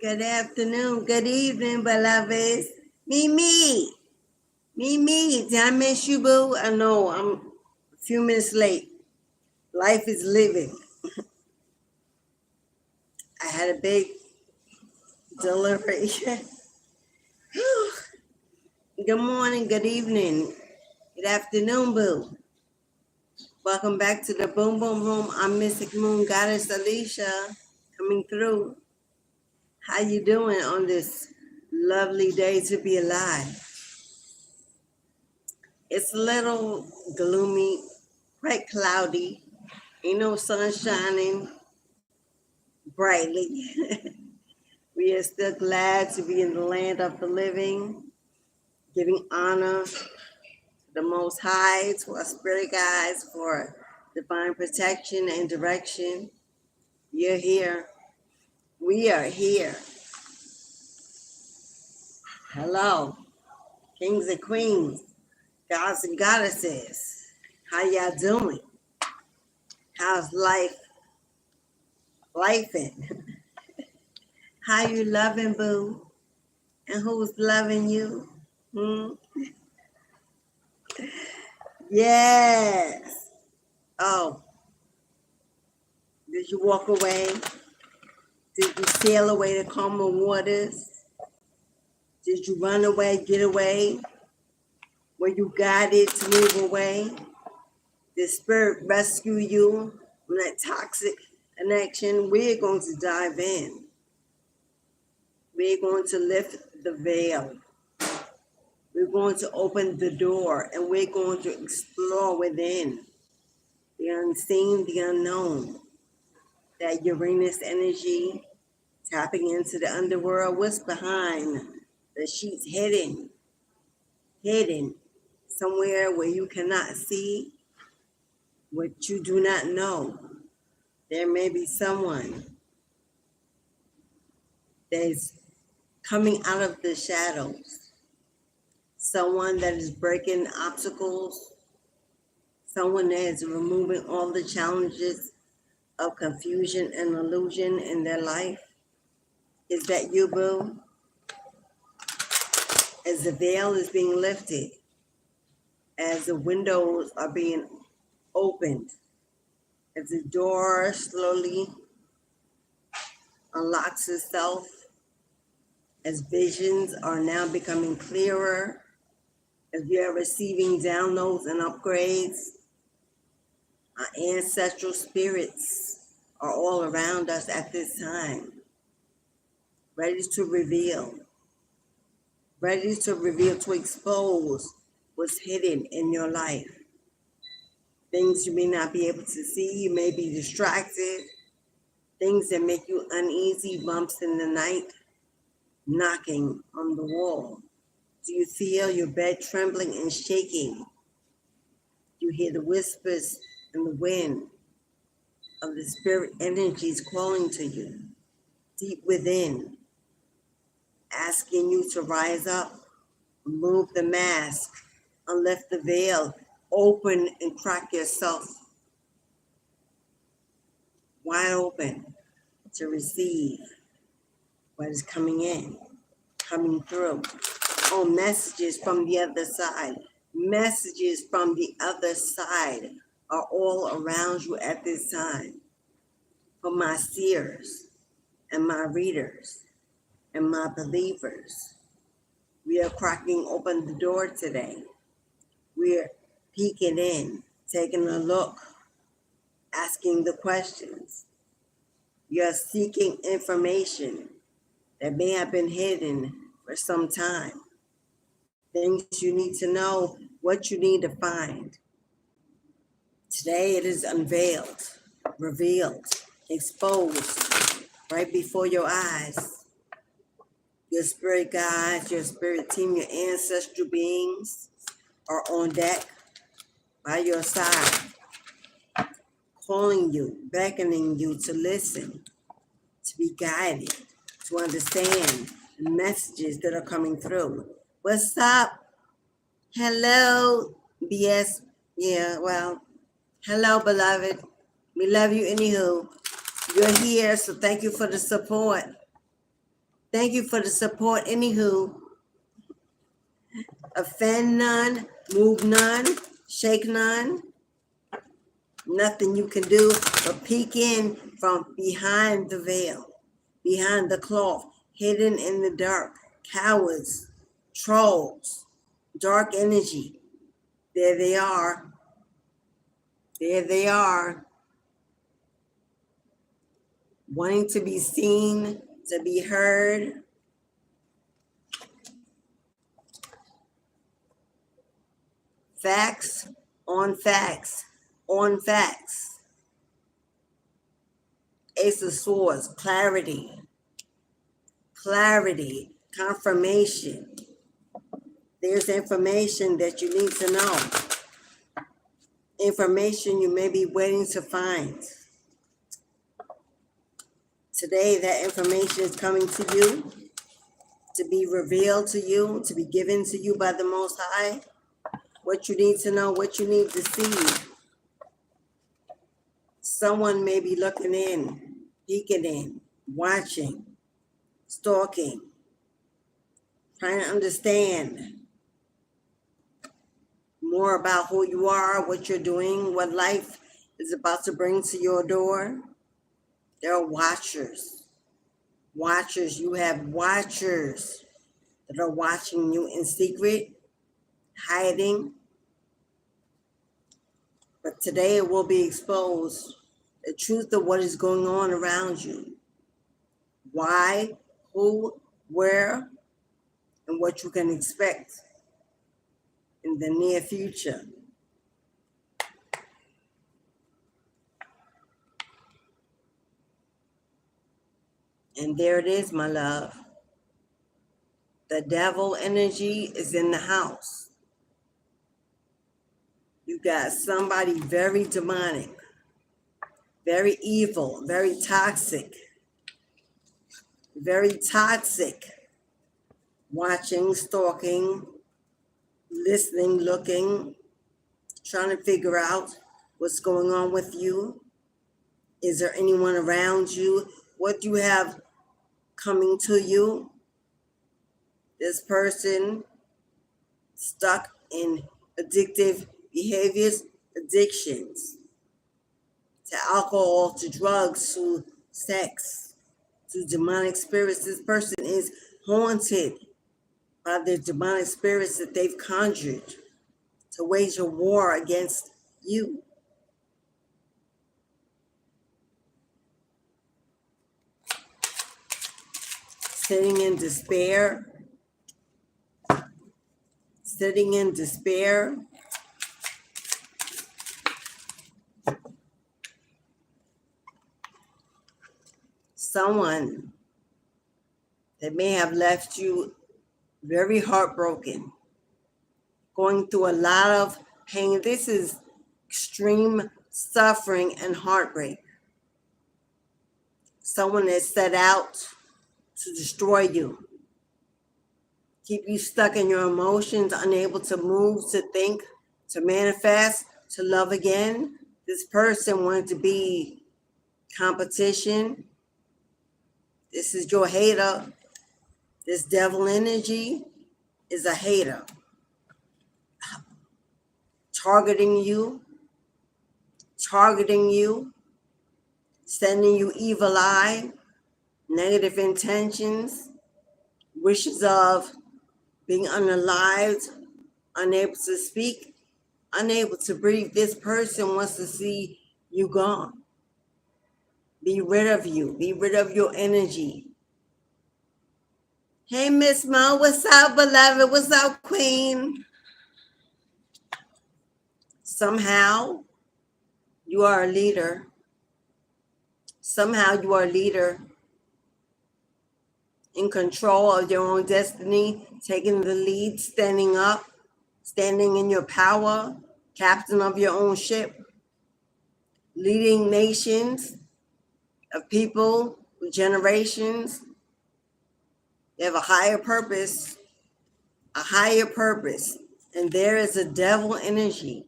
Good afternoon, good evening, beloveds. Mimi, did I miss you, boo? I know I'm a few minutes late. Life is living. I had a big delivery. Good morning, good evening, good afternoon, boo. Welcome back to the Boom Boom Room. I'm Mystic Moon Goddess Alicia coming through. How you doing on this lovely day to be alive? It's a little gloomy, quite cloudy. Ain't no sun shining brightly. We are still glad to be in the land of the living, giving honor to the Most High, to our spirit guides for divine protection and direction. You're here. We are here. Hello, kings and queens, gods and goddesses. How y'all doing? How's life? Lifing? How you loving, boo? And who's loving you? Yes. Oh, did you walk away? Did you sail away to calmer waters? Did you run away, get away? Were you guided to move away? Did spirit rescue you from that toxic connection? We're going to dive in. We're going to lift the veil. We're going to open the door and we're going to explore within the unseen, the unknown. That Uranus energy, tapping into the underworld. What's behind the sheets? Hidden somewhere where you cannot see, what you do not know. There may be someone that is coming out of the shadows, someone that is breaking obstacles, someone that is removing all the challenges of confusion and illusion in their life. Is that you, boo? As the veil is being lifted, as the windows are being opened, as the door slowly unlocks itself, as visions are now becoming clearer, as we are receiving downloads and upgrades, our ancestral spirits are all around us at this time, ready to reveal, to expose what's hidden in your life. Things you may not be able to see, you may be distracted, things that make you uneasy, bumps in the night, knocking on the wall. Do you feel your bed trembling and shaking? You hear the whispers in the wind of the spirit energies calling to you, deep within, asking you to rise up, remove the mask, and lift the veil, open and crack yourself wide open to receive what is coming in, coming through. Oh, messages from the other side. Messages from the other side are all around you at this time. For my seers and my readers and my believers, we are cracking open the door today. We're peeking in, taking a look, asking the questions. You're seeking information that may have been hidden for some time. Things you need to know, what you need to find. Today it is unveiled, revealed, exposed right before your eyes. Your spirit guides, your spirit team, your ancestral beings are on deck by your side, calling you, beckoning you to listen, to be guided, to understand the messages that are coming through. What's up? Hello, BS. Yeah, well, hello, beloved. We love you anywho. You're here, so thank you for the support. Thank you for the support. Anywho, offend none, move none, shake none. Nothing you can do but peek in from behind the veil, behind the cloth, hidden in the dark. Cowards, trolls, dark energy. There they are. There they are. Wanting to be seen, to be heard. Facts on facts on facts. Ace of Swords, clarity, confirmation. There's information that you need to know. Information you may be waiting to find. Today, that information is coming to you, to be revealed to you, to be given to you by the Most High. What you need to know, what you need to see. Someone may be looking in, peeking in, watching, stalking, trying to understand more about who you are, what you're doing, what life is about to bring to your door. There are watchers. Watchers, you have watchers that are watching you in secret, hiding. But today it will be exposed, the truth of what is going on around you. Why, who, where, and what you can expect in the near future. And there it is, my love. The devil energy is in the house. You got somebody very demonic, very evil, very toxic, watching, stalking, listening, looking, trying to figure out what's going on with you. Is there anyone around you? What do you have coming to you? This person stuck in addictive behaviors, addictions, to alcohol, to drugs, to sex, to demonic spirits. This person is haunted by the demonic spirits that they've conjured to wage a war against you. Sitting in despair. Someone that may have left you very heartbroken, going through a lot of pain. This is extreme suffering and heartbreak. Someone that set out to destroy you, keep you stuck in your emotions, unable to move, to think, to manifest, to love again. This person wanted to be competition. This is your hater. This devil energy is a hater. Targeting you, sending you evil eye, negative intentions, wishes of being unalived, unable to speak, unable to breathe. This person wants to see you gone. Be rid of you. Be rid of your energy. Hey, Miss Mo, what's up, beloved? What's up, Queen? Somehow, you are a leader. Somehow, you are a leader in control of your own destiny, taking the lead, standing up, standing in your power, captain of your own ship, leading nations of people, generations. They have a higher purpose, and there is a devil energy.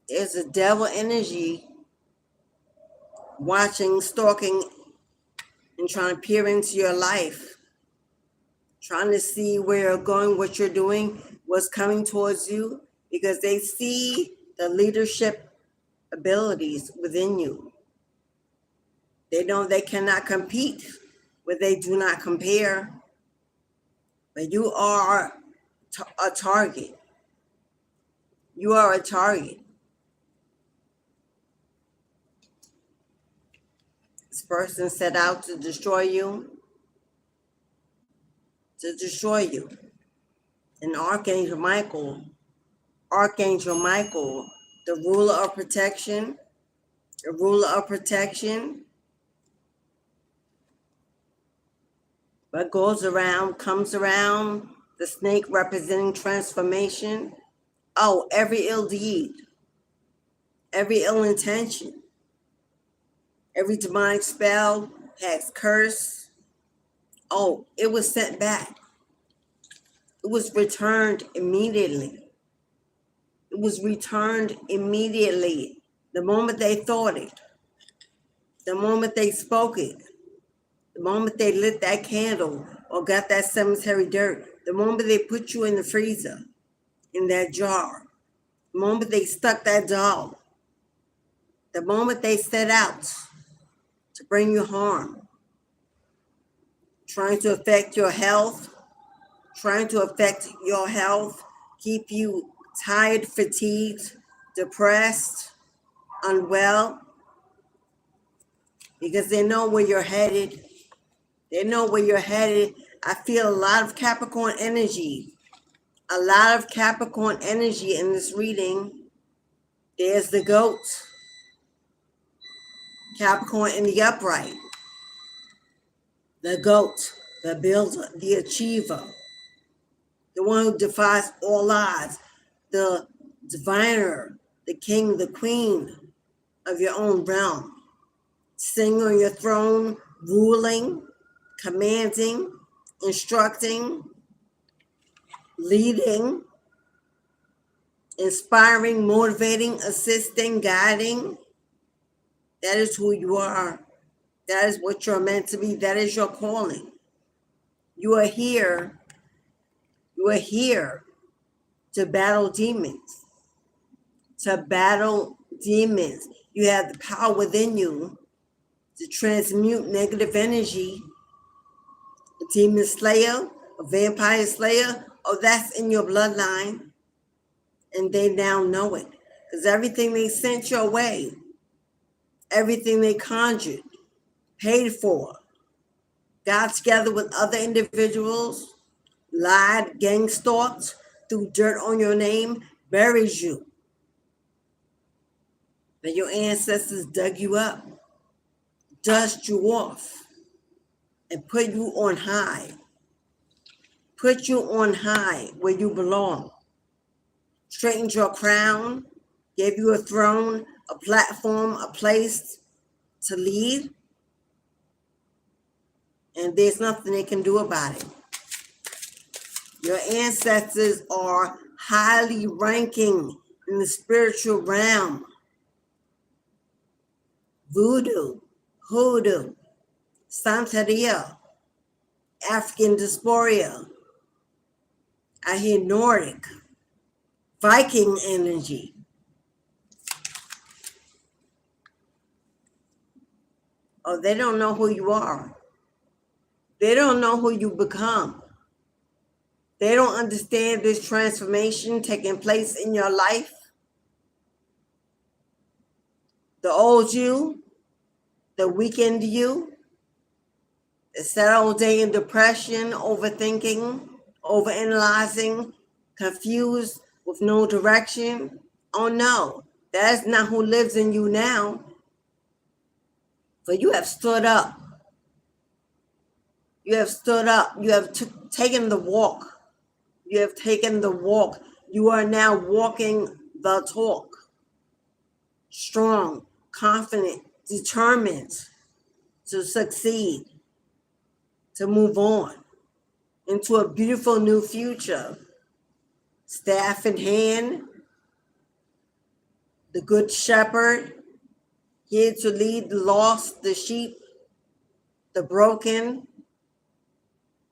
There's a devil energy watching, stalking, and trying to peer into your life, trying to see where you're going, what you're doing, what's coming towards you, because they see the leadership abilities within you. They know they cannot compete where they do not compare, but you are a target. You are a target. This person set out to destroy you, And Archangel Michael, the ruler of protection, what goes around comes around, the snake representing transformation. Oh, every ill deed, every ill intention, every demonic spell, hex, curse. Oh, it was sent back. It was returned immediately. The moment they thought it, the moment they spoke it, the moment they lit that candle or got that cemetery dirt, the moment they put you in the freezer, in that jar, the moment they stuck that doll, the moment they set out to bring you harm, trying to affect your health, keep you tired, fatigued, depressed, unwell, because they know where you're headed. I feel a lot of Capricorn energy in this reading. There's the goat, Capricorn in the upright, the goat, the builder, the achiever, the one who defies all odds, the diviner, the king, the queen of your own realm, sitting on your throne, ruling, commanding, instructing, leading, inspiring, motivating, assisting, guiding. That is who you are. That is what you're meant to be. That is your calling. You are here to battle demons. You have the power within you to transmute negative energy. A demon slayer, a vampire slayer, that's in your bloodline. And they now know it. Because everything they sent your way, everything they conjured, paid for, got together with other individuals, lied, gang stalked, threw dirt on your name, buried you. But your ancestors dug you up, dust you off, and put you on high. Put you on high where you belong. Straightened your crown, gave you a throne, a platform, a place to lead. And there's nothing they can do about it. Your ancestors are highly ranking in the spiritual realm. Voodoo, hoodoo, Santeria, African diaspora. I hear Nordic, Viking energy. Oh, they don't know who you are. They don't know who you become. They don't understand this transformation taking place in your life. The old you, the weakened you, the set all day in depression, overthinking, overanalyzing, confused with no direction. Oh no, that's not who lives in you now. For you have stood up. You have stood up. You have taken the walk. You have taken the walk. You are now walking the talk. Strong, confident, determined to succeed, to move on into a beautiful new future. Staff in hand, the good shepherd, here to lead the lost, the sheep, the broken,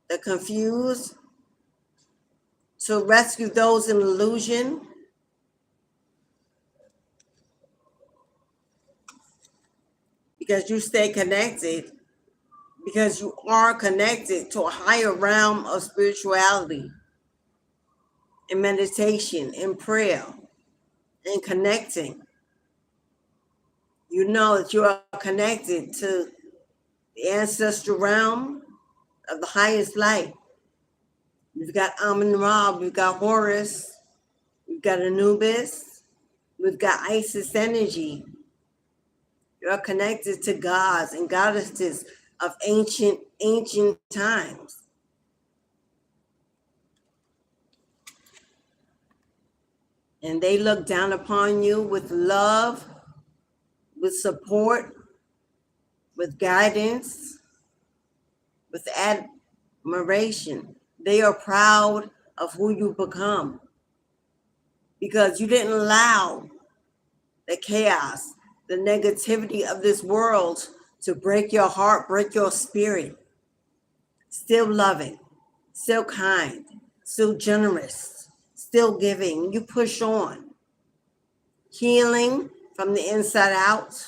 the confused, to rescue those in illusion. Because you stay connected, because you are connected to a higher realm of spirituality and meditation and prayer and connecting. You know that you are connected to the ancestral realm of the highest light. We've got Amun-Ra, we've got Horus, we've got Anubis, we've got Isis energy. You're connected to gods and goddesses of ancient times. And they look down upon you with love, with support, with guidance, with admiration. They are proud of who you become because you didn't allow the chaos, the negativity of this world to break your heart, break your spirit. Still loving, still kind, still generous, still giving. You push on, healing from the inside out,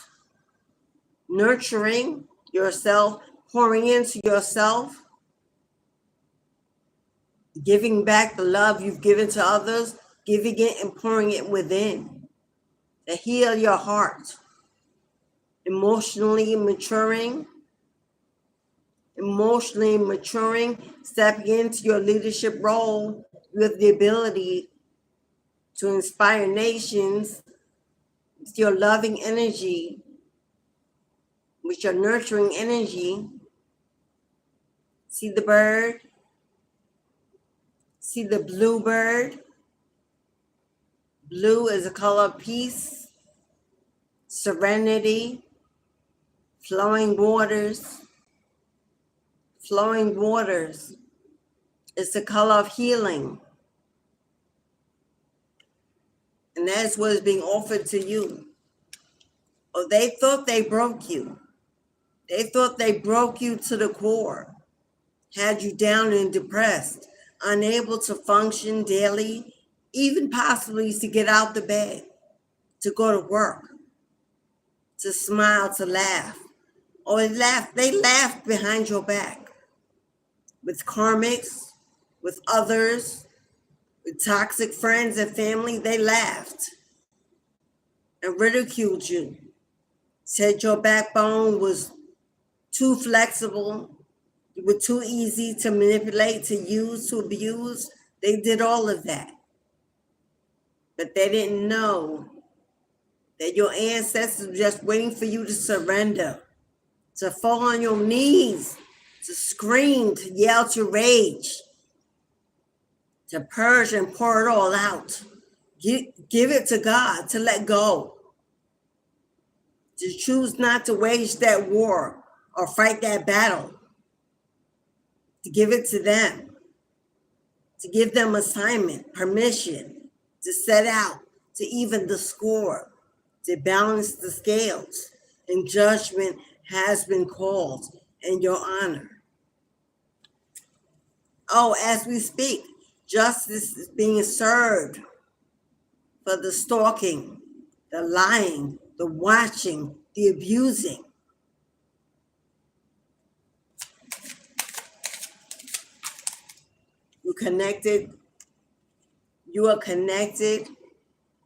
nurturing yourself, pouring into yourself, giving back the love you've given to others, giving it and pouring it within to heal your heart, emotionally maturing, stepping into your leadership role. You have the ability to inspire nations with your loving energy, with your nurturing energy. See the bird? See the blue bird? Blue is a color of peace, serenity, flowing waters. Flowing waters is the color of healing. And that's what is being offered to you. Oh, they thought they broke you. They thought they broke you to the core, had you down and depressed, unable to function daily, even possibly to get out the bed, to go to work, to smile, to laugh. Or they laughed behind your back with karmics, with others, with toxic friends and family. They laughed and ridiculed you, said your backbone was too flexible, you were too easy to manipulate, to use, to abuse. They did all of that. But they didn't know that your ancestors were just waiting for you to surrender, to fall on your knees, to scream, to yell, to rage, to purge and pour it all out. Give it to God, to let go, to choose not to wage that war or fight that battle, to give it to them, to give them assignment, permission, to set out, to even the score, to balance the scales, and judgment has been called in your honor. Oh, as we speak, justice is being served for the stalking, the lying, the watching, the abusing. You are connected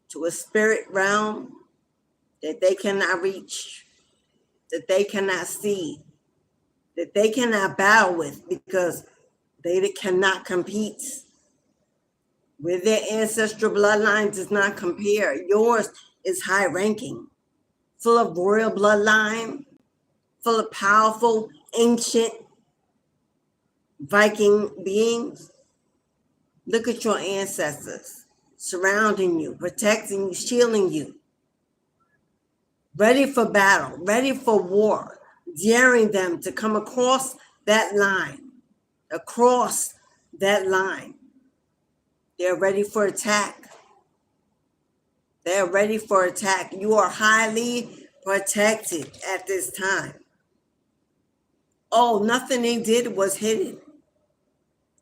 to a spirit realm that they cannot reach, that they cannot see, that they cannot battle with because they cannot compete. With their ancestral bloodline does not compare. Yours is high ranking, full of royal bloodline, full of powerful, ancient Viking beings. Look at your ancestors surrounding you, protecting you, shielding you, ready for battle, ready for war, daring them to come across that line, They're ready for attack. They're ready for attack. You are highly protected at this time. Oh, nothing they did was hidden.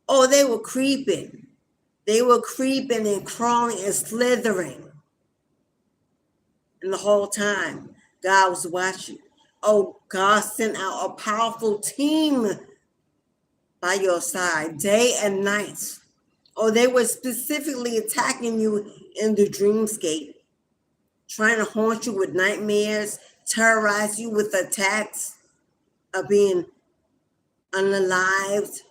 Oh, they were creeping. They were creeping and crawling and slithering. And the whole time, God was watching. Oh, God sent out a powerful team by your side, day and night. Oh, they were specifically attacking you in the dreamscape, trying to haunt you with nightmares, terrorize you with attacks of being unalived.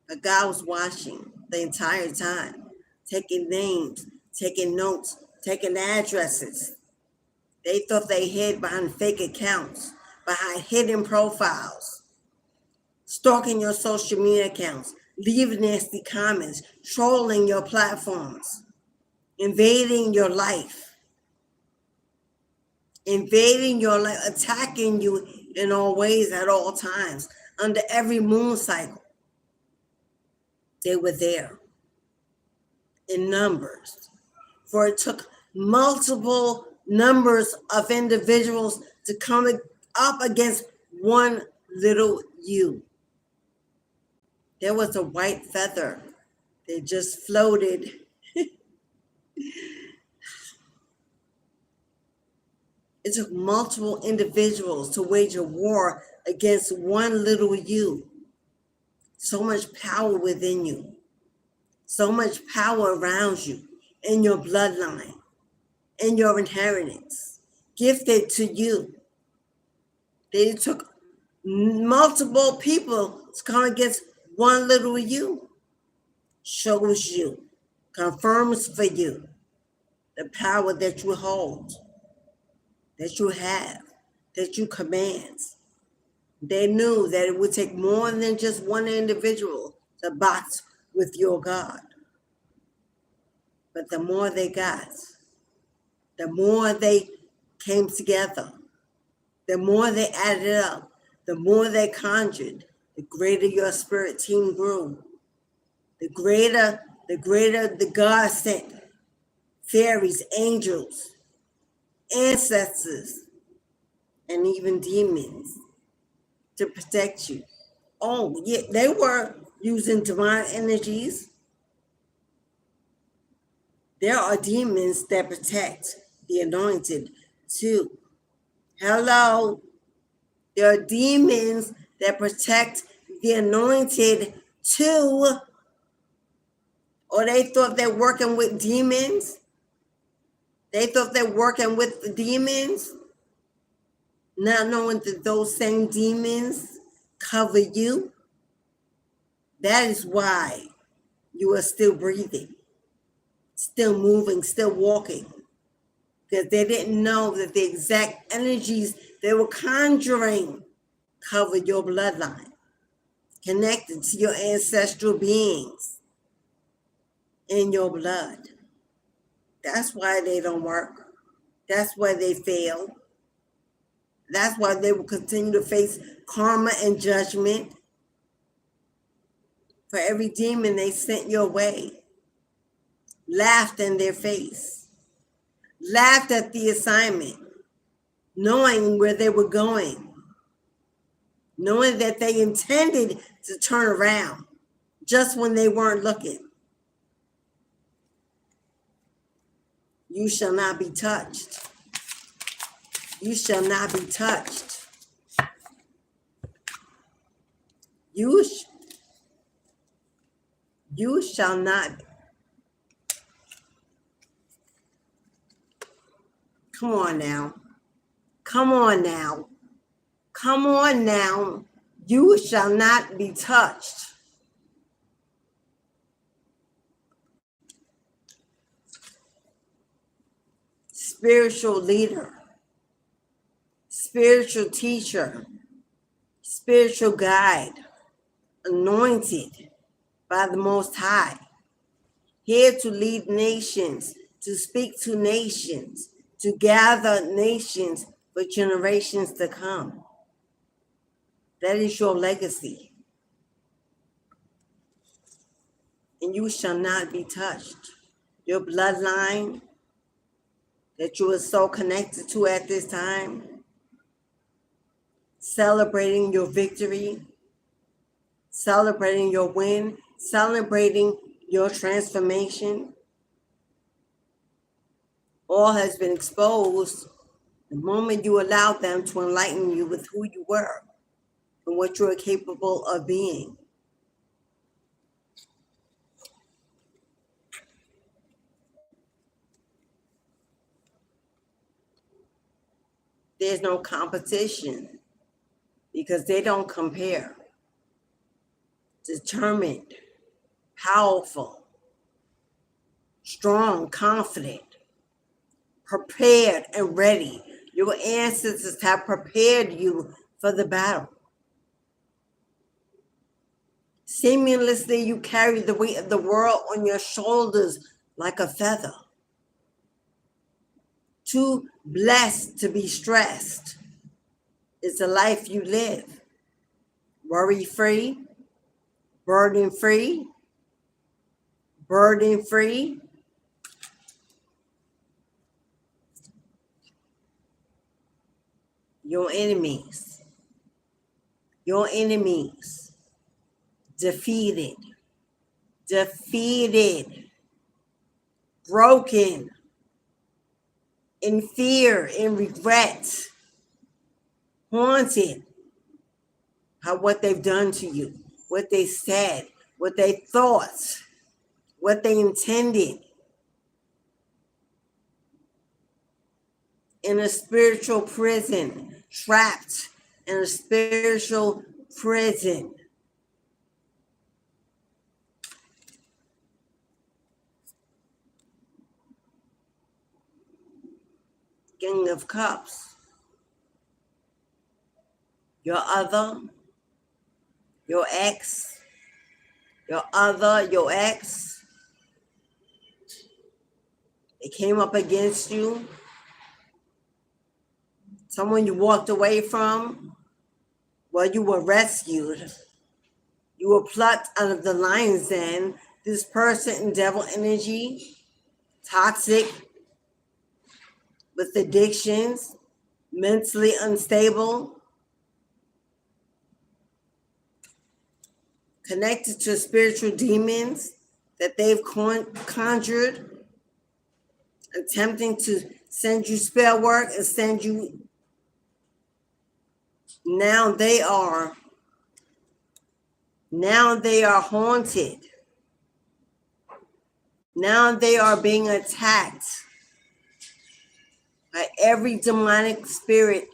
But God was watching the entire time, taking names, taking notes, taking addresses. They thought they hid behind fake accounts, behind hidden profiles, stalking your social media accounts, leaving nasty comments, trolling your platforms, invading your life, attacking you in all ways at all times, under every moon cycle. They were there in numbers, for it took multiple numbers of individuals to come up against one little you. There was a white feather that just floated. It took multiple individuals to wage a war against one little you. So much power within you, so much power around you, in your bloodline, in your inheritance, gifted to you. They took multiple people to come against one little you. Shows you, confirms for you the power that you hold, that you have, that you command. They knew that it would take more than just one individual to box with your God. But the more they got, the more they came together, the more they added up, the more they conjured, the greater your spirit team grew. The greater the God sent fairies, angels, ancestors, and even demons to protect you. Oh, yeah, they were using divine energies. There are demons that protect the anointed too. Hello. There are demons that protect the anointed too. Or they thought they're working with demons. They thought they're working with the demons, not knowing that those same demons cover you. That is why you are still breathing, still moving, still walking. Because they didn't know that the exact energies they were conjuring covered your bloodline, connected to your ancestral beings in your blood. That's why they don't work. That's why they fail. That's why they will continue to face karma and judgment for every demon they sent your way. Laughed in their face, laughed at the assignment, knowing where they were going, knowing that they intended to turn around just when they weren't looking. You shall not be touched. You shall not be touched. You shall not. Come on now. Come on now. Come on now. You shall not be touched. Spiritual leader, spiritual teacher, spiritual guide, anointed by the Most High, here to lead nations, to speak to nations, to gather nations for generations to come. That is your legacy. And you shall not be touched. Your bloodline that you are so connected to at this time, celebrating your victory, celebrating your win, celebrating your transformation. All has been exposed the moment you allowed them to enlighten you with who you were and what you are capable of being. There's no competition because they don't compare. Determined, powerful, strong, confident, prepared, and ready. Your ancestors have prepared you for the battle. Seamlessly, you carry the weight of the world on your shoulders like a feather. Too blessed to be stressed is the life you live. Worry-free, burden-free, burden-free. Your enemies, defeated, broken, in fear, in regret, haunted by what they've done to you, what they said, what they thought, what they intended. In a spiritual prison, trapped in a spiritual prison. King of Cups. Your other, your ex, your other, your ex. They came up against you. Someone you walked away from. Well, you were rescued. You were plucked out of the lion's den. This person in devil energy, toxic, with addictions, mentally unstable, connected to spiritual demons that they've conjured, attempting to send you spell work and send you. Now they are haunted. Now they are being attacked by every demonic spirit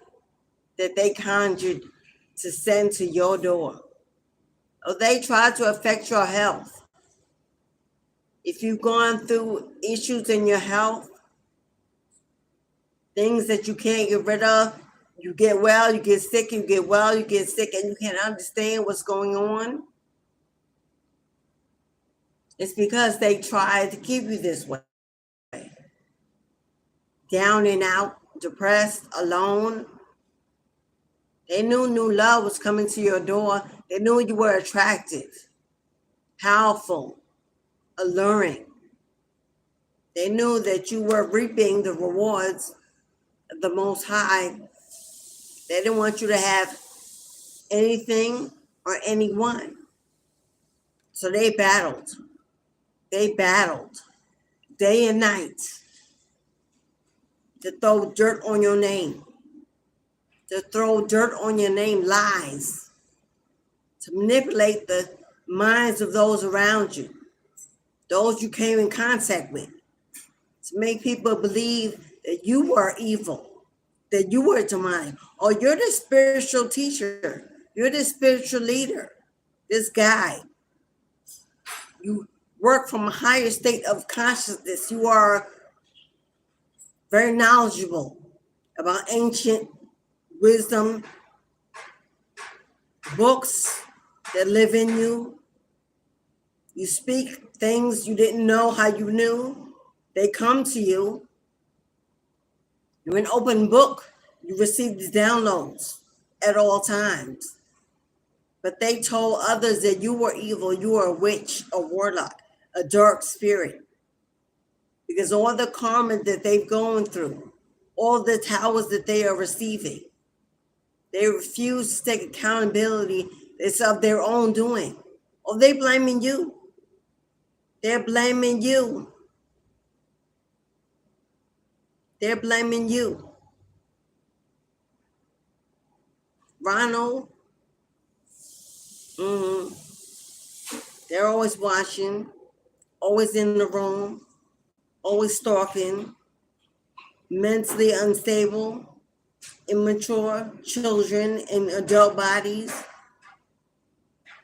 that they conjured to send to your door. Or they try to affect your health. If you've gone through issues in your health, things that you can't get rid of, you get well, you get sick, you get well, you get sick, and you can't understand what's going on. It's because they tried to keep you this way. Down and out, depressed, alone. They knew new love was coming to your door. They knew you were attractive, powerful, alluring. They knew that you were reaping the rewards of the Most High. They didn't want you to have anything or anyone. So they battled. They battled day and night to throw dirt on your name, to throw dirt on your name, lies, to manipulate the minds of those around you, those you came in contact with, to make people believe that you were evil, that you were demonic, or you're the spiritual teacher, you're the spiritual leader, this guy. You work from a higher state of consciousness. You are very knowledgeable about ancient wisdom, books that live in you. You speak things you didn't know how you knew. They come to you. You're an open book. You receive these downloads at all times. But they told others that you were evil, you were a witch, a warlock, a dark spirit. Because all the karma that they've gone through, all the towers that they are receiving, They refuse to take accountability. It's of their own doing. Oh, they blaming you. They're blaming you. They're blaming you. Ronald, they're always watching, always in the room, always stalking, mentally unstable, immature children in adult bodies,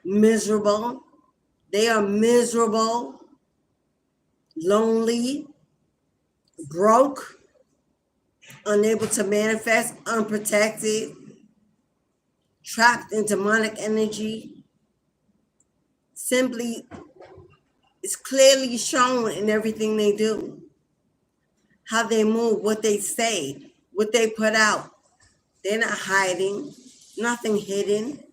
miserable. They are miserable, lonely, broke, unable to manifest, unprotected, trapped in demonic energy. Simply, it's clearly shown in everything they do. How they move, what they say, what they put out. They're not hiding, nothing hidden.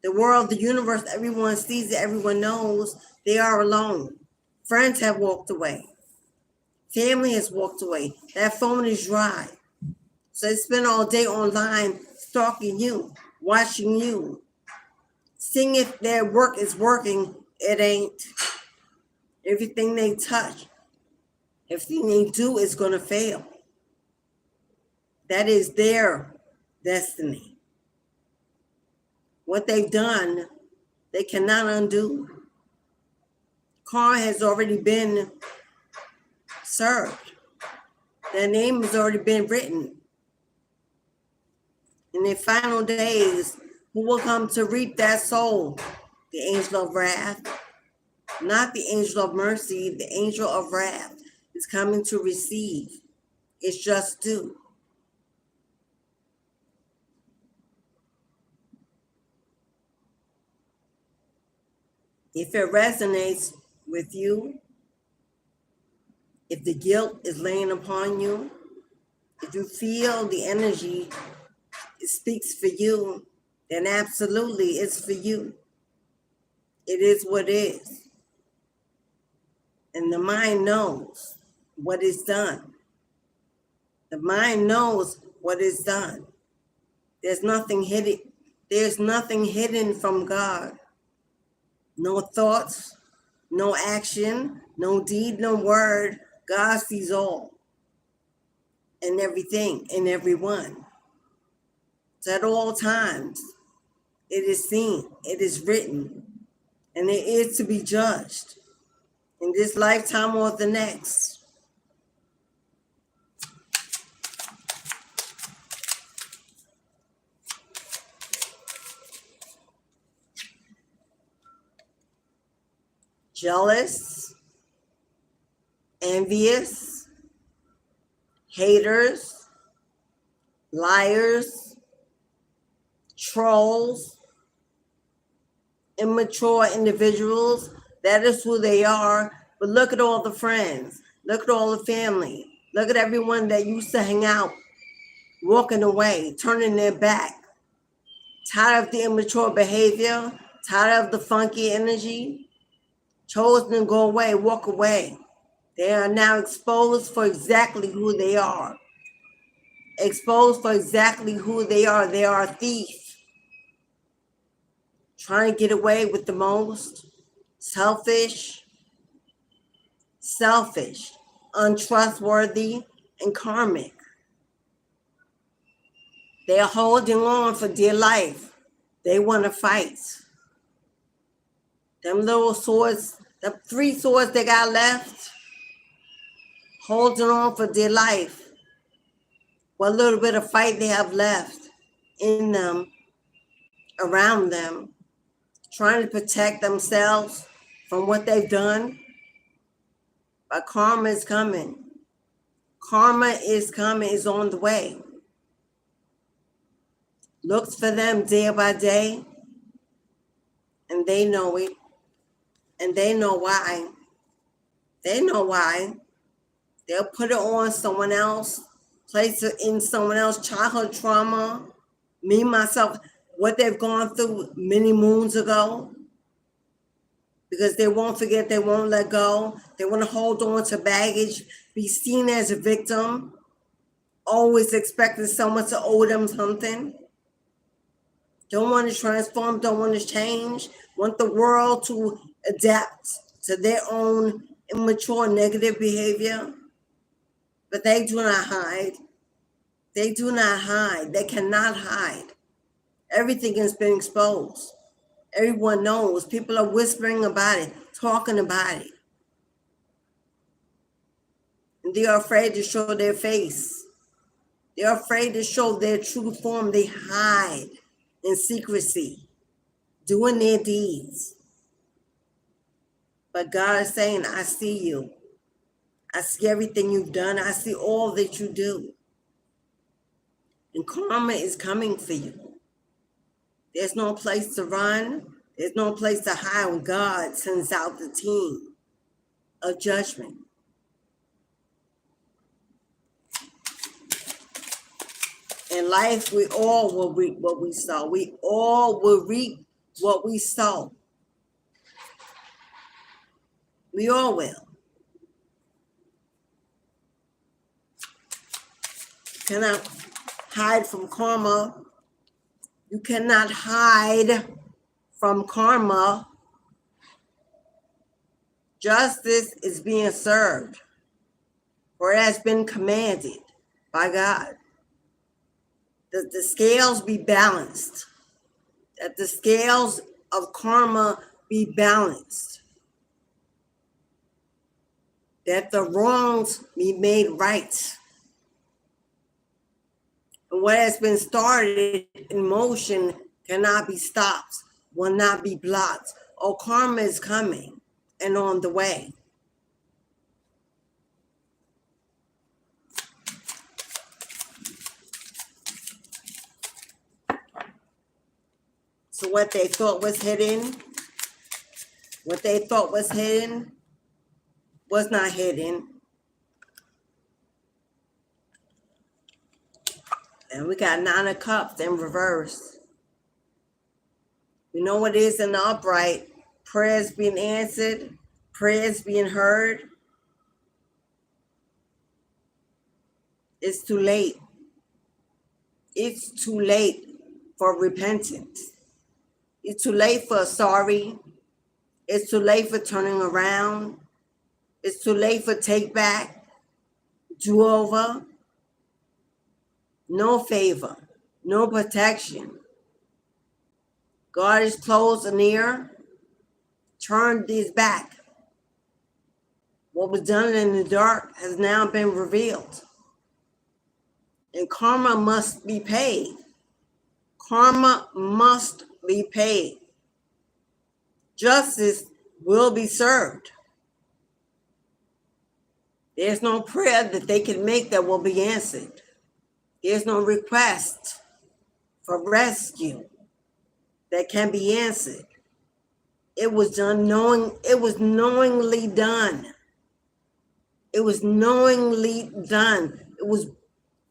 The world, the universe, everyone sees it, everyone knows they are alone. Friends have walked away. Family has walked away. That phone is dry. So they spend all day online stalking you, watching you, seeing if their work is working. It ain't. Everything they touch, everything they do is going to fail. That is their destiny. What they've done, they cannot undo. Karma has already been served. Their name has already been written. In their final days, who will come to reap that soul? The angel of wrath. Not the angel of mercy, the angel of wrath is coming to receive. It's just due. If it resonates with you, if the guilt is laying upon you, if you feel the energy, it speaks for you, then absolutely it's for you. It is what is. And the mind knows what is done. The mind knows what is done. There's nothing hidden. There's nothing hidden from God. No thoughts, no action, no deed, no word. God sees all and everything and everyone. So at all times, it is seen, it is written, and it is to be judged in this lifetime or the next. Jealous, envious, haters, liars, trolls, immature individuals. That is who they are. But look at all the friends. Look at all the family. Look at everyone that used to hang out, walking away, turning their back. Tired of the immature behavior, tired of the funky energy, chosen to go away, walk away. They are now exposed for exactly who they are. Exposed for exactly who they are. They are a thief. Trying to get away with the most. Selfish, untrustworthy, and karmic. They are holding on for dear life. They want to fight. Them little swords, the 3 swords they got left, holding on for dear life. What little bit of fight they have left in them, around them, trying to protect themselves from what they've done. But karma is coming. Karma is coming, is on the way. Looks for them day by day, and they know it, and they know why. They know why. They'll put it on someone else, place it in someone else, childhood trauma, me, myself, what they've gone through many moons ago, because they won't forget, they won't let go. They want to hold on to baggage, be seen as a victim, always expecting someone to owe them something. don't want to transform, don't want to change, want the world to adapt to their own immature negative behavior. But they do not hide. They do not hide. They cannot hide. Everything has been exposed. Everyone knows. People are whispering about it, talking about it. And they are afraid to show their face. They are afraid to show their true form. They hide in secrecy, doing their deeds. But God is saying, I see you. I see everything you've done. I see all that you do. And karma is coming for you. There's no place to run. There's no place to hide when God sends out the team of judgment. In life, we all will reap what we sow. We all will reap what we sow. We all will. You cannot hide from karma. You cannot hide from karma. Justice is being served, for it has been commanded by God. That the scales be balanced. That the scales of karma be balanced. That the wrongs be made right. And what has been started in motion cannot be stopped, will not be blocked. Oh, karma is coming and on the way. So what they thought was hidden, was not hidden. And we got 9 of Cups in reverse. We know what it is in the upright. Prayers being answered, prayers being heard. It's too late. It's too late for repentance. It's too late for sorry. It's too late for turning around. It's too late for take back, do over. No favor, no protection. God is close and near. Turn these back. What was done in the dark has now been revealed. And karma must be paid. Karma must be paid. Justice will be served. There's no prayer that they can make that will be answered. There's no request for rescue that can be answered. It was done knowing, it was knowingly done. It was knowingly done. It was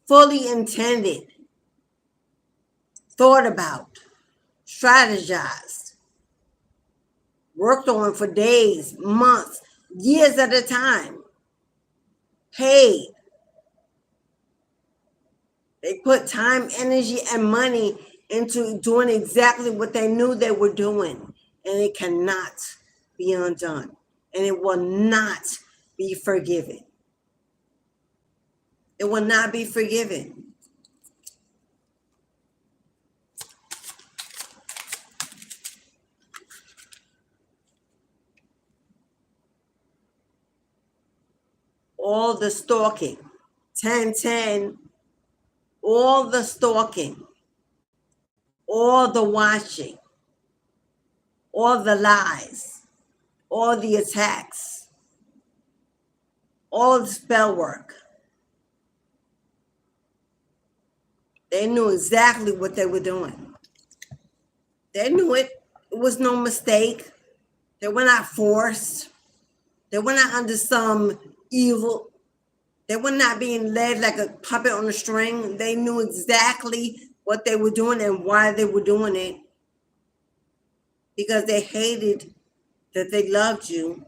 fully intended, thought about, strategized, worked on for days, months, years at a time, paid. They put time, energy, and money into doing exactly what they knew they were doing. And it cannot be undone. And it will not be forgiven. It will not be forgiven. All the stalking, 10-10, all the stalking, all the watching, all the lies, all the attacks, all the spell work. They knew exactly what they were doing. They knew it. It was no mistake. They were not forced. They were not under some evil. They were not being led like a puppet on a string. They knew exactly what they were doing and why they were doing it. Because they hated that they loved you.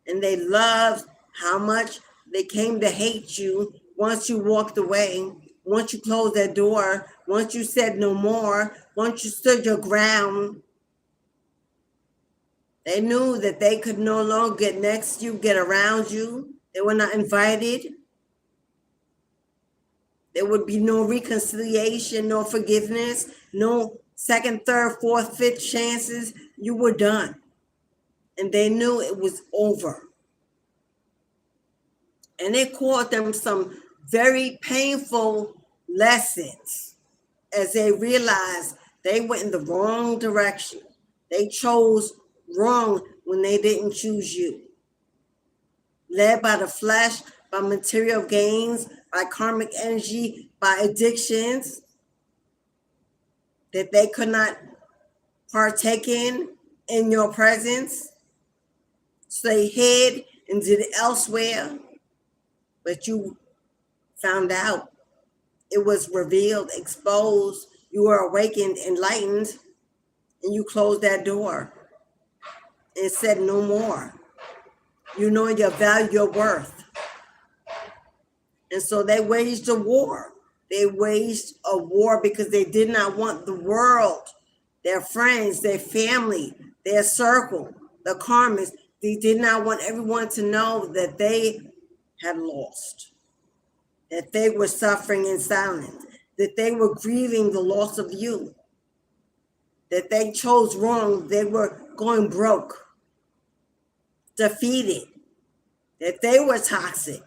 And they loved how much they came to hate you once you walked away. once you closed that door, once you said no more, once you stood your ground, they knew that they could no longer get next to you, get around you. They were not invited. There would be no reconciliation, no forgiveness, no second, third, fourth, fifth chances. You were done. And they knew it was over. And it caused them some very painful lessons as they realized they went in the wrong direction. They chose wrong when they didn't choose you. Led by the flesh, by material gains, by karmic energy, by addictions that they could not partake in your presence. So they hid and did it elsewhere. But you found out. It was revealed, exposed. You were awakened, enlightened, and you closed that door and said no more. You know your value, your worth. And so they waged a war. They waged a war because they did not want the world, their friends, their family, their circle, the karmas. They did not want everyone to know that they had lost, that they were suffering in silence, that they were grieving the loss of you, that they chose wrong, they were going broke, defeated, that they were toxic,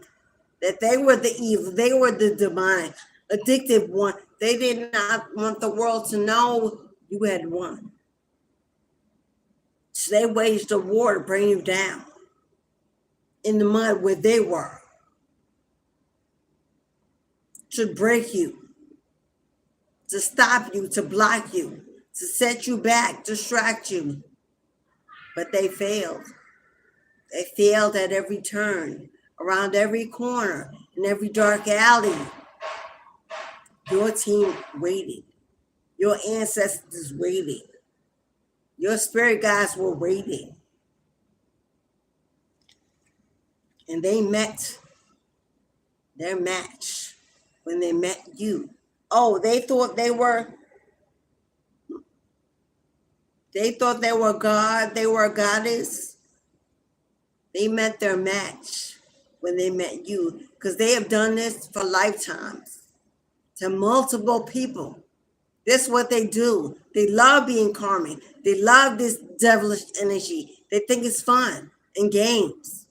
that they were the evil, they were the demonic, addicted one. They did not want the world to know you had won. So they waged a war to bring you down in the mud where they were, to break you, to stop you, to block you, to set you back, distract you. But they failed. They failed at every turn, around every corner, in every dark alley. Your team waited. Your ancestors waited. Your spirit guides were waiting. And they met their match when they met you. Oh, they thought they were God, they were a goddess. They met their match when they met you, because they have done this for lifetimes to multiple people. This is what they do. They love being karmic. They love this devilish energy. They think it's fun and games.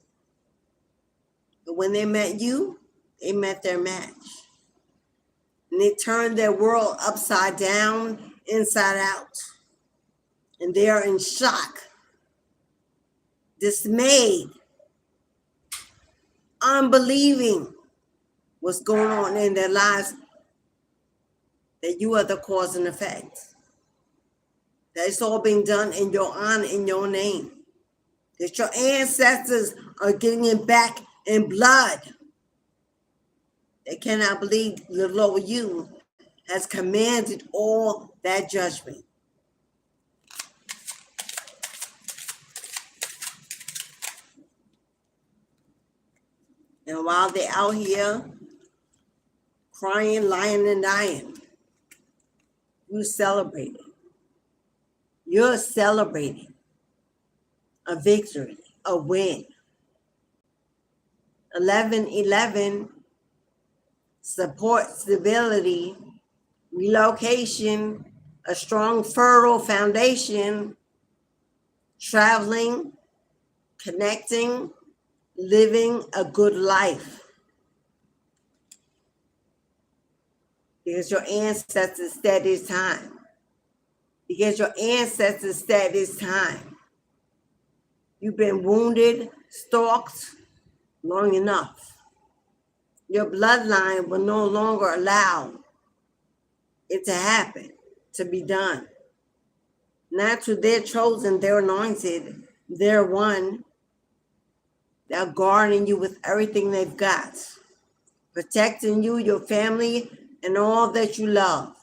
But when they met you, they met their match. And they turned their world upside down, inside out. And they are in shock, dismayed, unbelieving what's going on in their lives, that you are the cause and effect. That it's all being done in your honor, in your name. That your ancestors are getting it back in blood. They cannot believe the Lord you has commanded all that judgment. And while they're out here crying, lying, and dying, you celebrated. You're celebrating a victory, a win. 1111, support, stability, relocation, a strong, fertile foundation, traveling, connecting, living a good life. Because your ancestors said it's time. Because your ancestors said it's time. You've been wounded, stalked long enough. Your bloodline will no longer allow it to happen, to be done. Not to their chosen, their anointed, their one. They're guarding you with everything they've got, protecting you, your family, and all that you love.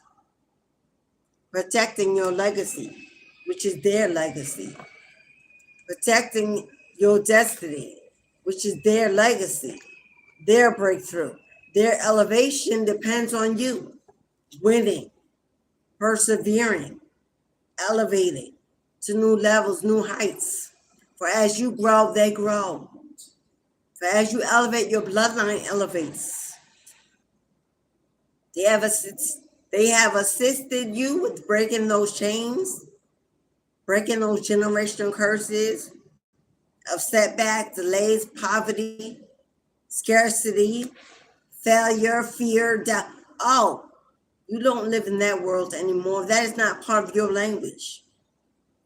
Protecting your legacy, which is their legacy. Protecting your destiny, which is their legacy, their breakthrough, Their elevation depends on you winning, persevering, elevating to new levels, new heights. For as you grow, they grow. For as you elevate, your bloodline elevates. They have assisted you with breaking those chains, breaking those generational curses of setback, delays, poverty, scarcity, failure, fear, doubt. Oh, you don't live in that world anymore. That is not part of your language.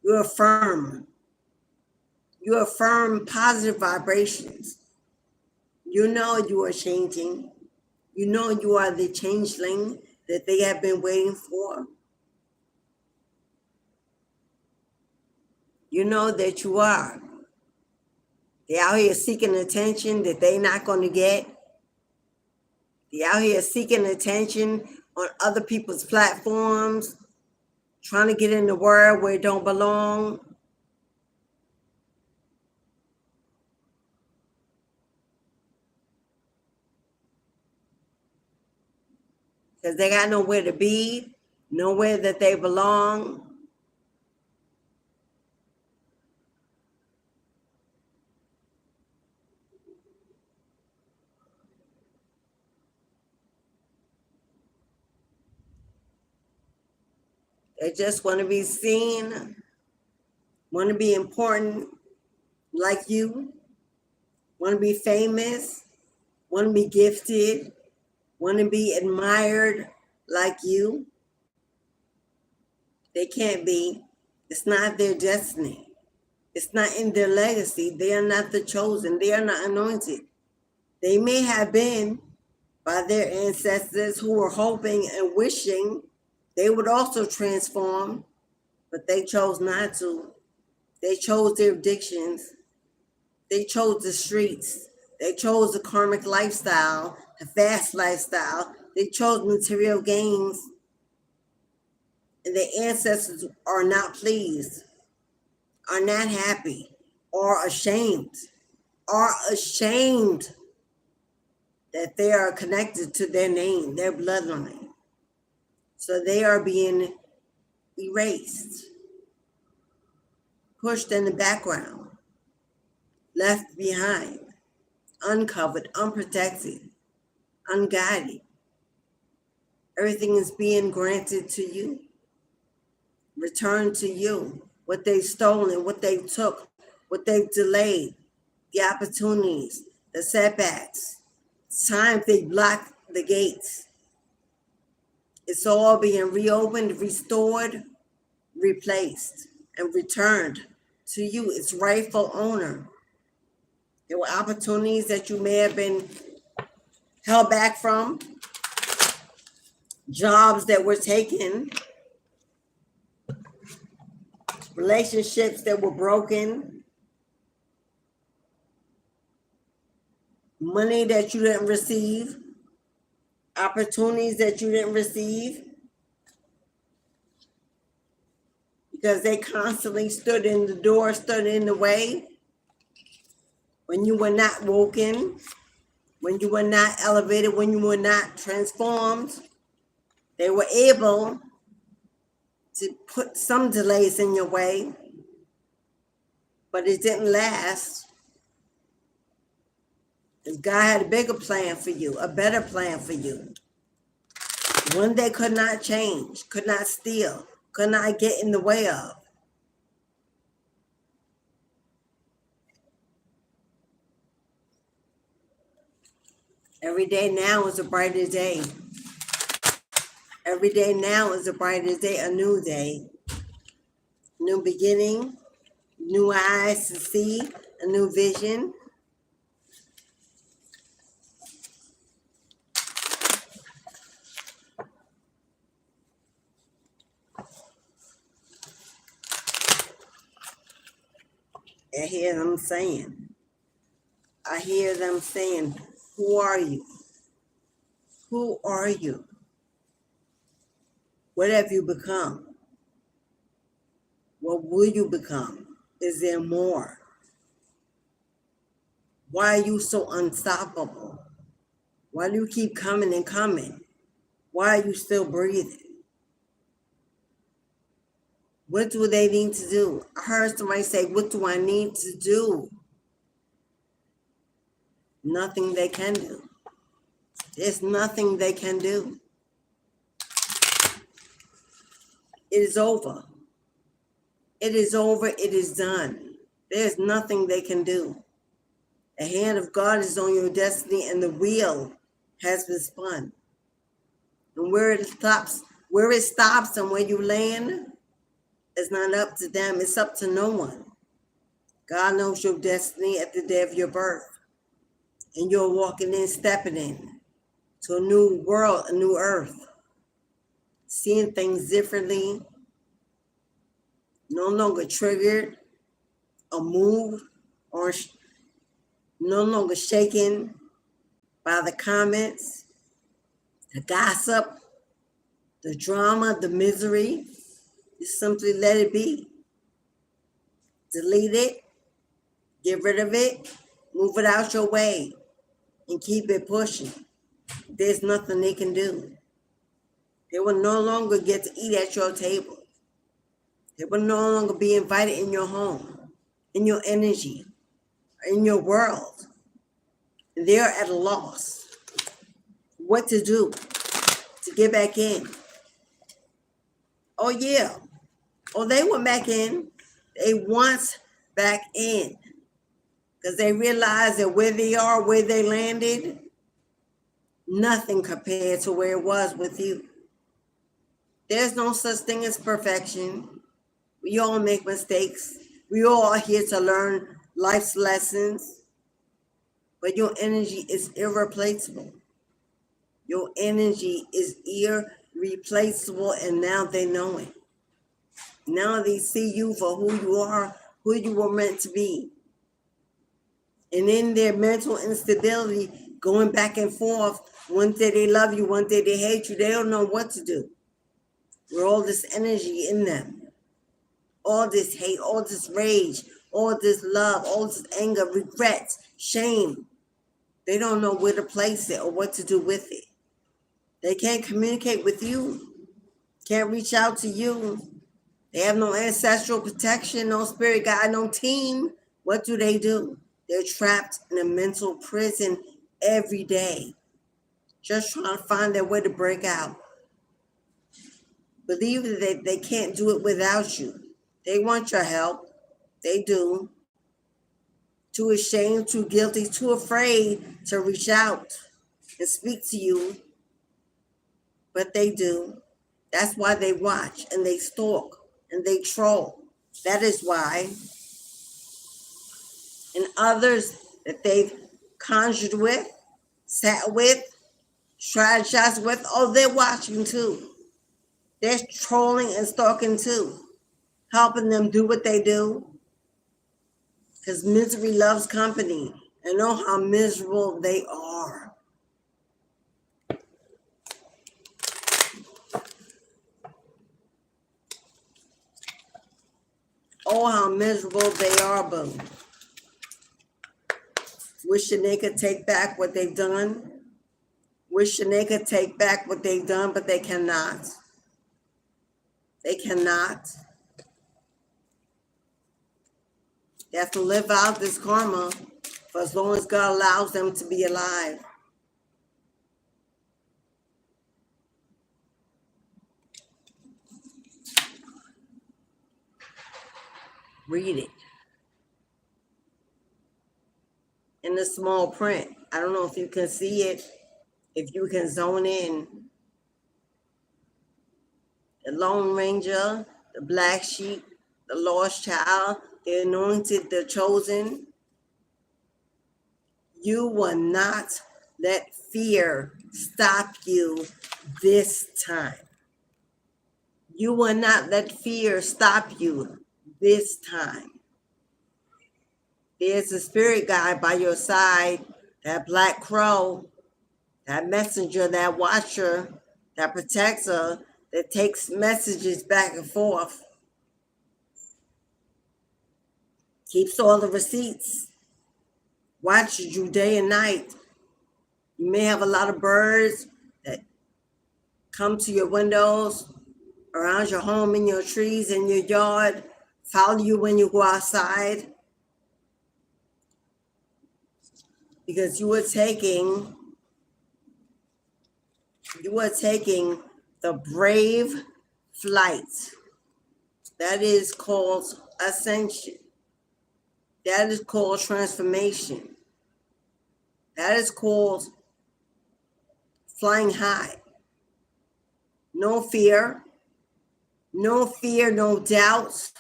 You affirm. You affirm positive vibrations. You know you are changing. You know you are the changeling that they have been waiting for. You know that you are. They're out here seeking attention that they're not going to get. They're out here seeking attention on other people's platforms, trying to get in the world where it don't belong. Because they got nowhere to be, nowhere that they belong. They just want to be seen, want to be important like you, want to be famous, want to be gifted, want to be admired like you. They can't be. It's not their destiny. It's not in their legacy. They are not the chosen. They are not anointed. They may have been by their ancestors who were hoping and wishing they would also transform, but they chose not to. They chose their addictions. They chose the streets. They chose the karmic lifestyle, the fast lifestyle. They chose material gains. And their ancestors are not pleased, are not happy, are ashamed that they are connected to their name, their bloodline. So they are being erased, pushed in the background, left behind, uncovered, unprotected, unguided. Everything is being granted to you, returned to you. What they've stolen, what they took, what they've delayed, the opportunities, the setbacks, times they blocked the gates. It's all being reopened, restored, replaced, and returned to you, its rightful owner. There were opportunities that you may have been held back from, jobs that were taken, relationships that were broken, money that you didn't receive, opportunities that you didn't receive, because they constantly stood in the door, stood in the way. When you were not woken, when you were not elevated, when you were not transformed, they were able to put some delays in your way, but it didn't last. Because God had a bigger plan for you, a better plan for you. One they could not change, could not steal, could not get in the way of. Every day now is a brighter day. Every day now is a brighter day, a new day. New beginning, new eyes to see, a new vision. I hear them saying, who are you? Who are you? What have you become? What will you become? Is there more? Why are you so unstoppable? Why do you keep coming and coming? Why are you still breathing? What do they need to do? I heard somebody say, what do I need to do? Nothing they can do. There's nothing they can do. It is over. It is over. It is done. There's nothing they can do. The hand of God is on your destiny, and the wheel has been spun. And where it stops and where you land, it's not up to them. It's up to no one. God knows your destiny at the day of your birth. And you're walking in, stepping in to a new world, a new earth. Seeing things differently. No longer triggered or moved or no longer shaken by the comments, the gossip, the drama, the misery. Just simply let it be. Delete it. Get rid of it. Move it out your way. And keep it pushing. There's nothing they can do. They will no longer get to eat at your table. They will no longer be invited in your home, in your energy, in your world. They're at a loss. What to do to get back in? Oh, yeah. Oh, they went back in. They want back in. Because they realize that where they are, where they landed, nothing compared to where it was with you. There's no such thing as perfection. We all make mistakes. We all are here to learn life's lessons. But your energy is irreplaceable. Your energy is irreplaceable, and now they know it. Now they see you for who you are, who you were meant to be. And in their mental instability, going back and forth, one day they love you, one day they hate you, they don't know what to do. With all this energy in them, all this hate, all this rage, all this love, all this anger, regret, shame, they don't know where to place it or what to do with it. They can't communicate with you, can't reach out to you. They have no ancestral protection, no spirit guide, no team. What do? They're trapped in a mental prison every day, just trying to find their way to break out. Believe that they can't do it without you. They want your help. They do. Too ashamed, too guilty, too afraid to reach out and speak to you. But they do. That's why they watch and they stalk and they troll. That is why. And others that they've conjured with, sat with, strategized with, oh, they're watching too. They're trolling and stalking too, helping them do what they do. Because misery loves company. And know how miserable they are. Oh, how miserable they are, boo. Wishing they could take back what they've done. Wishing they could take back what they've done, but they cannot. They cannot. They have to live out this karma for as long as God allows them to be alive. Read it. In the small print. I don't know if you can see it, if you can zone in. The Lone Ranger, the Black Sheep, the Lost Child, the Anointed, the Chosen. You will not let fear stop you this time. You will not let fear stop you this time. There's a spirit guide by your side, that black crow, that messenger, that watcher, that protector, that takes messages back and forth. Keeps all the receipts. Watches you day and night. You may have a lot of birds that come to your windows, around your home, in your trees, in your yard, follow you when you go outside, because you were taking the brave flight. That is called ascension. That is called transformation. That is called flying high. No fear, no doubts.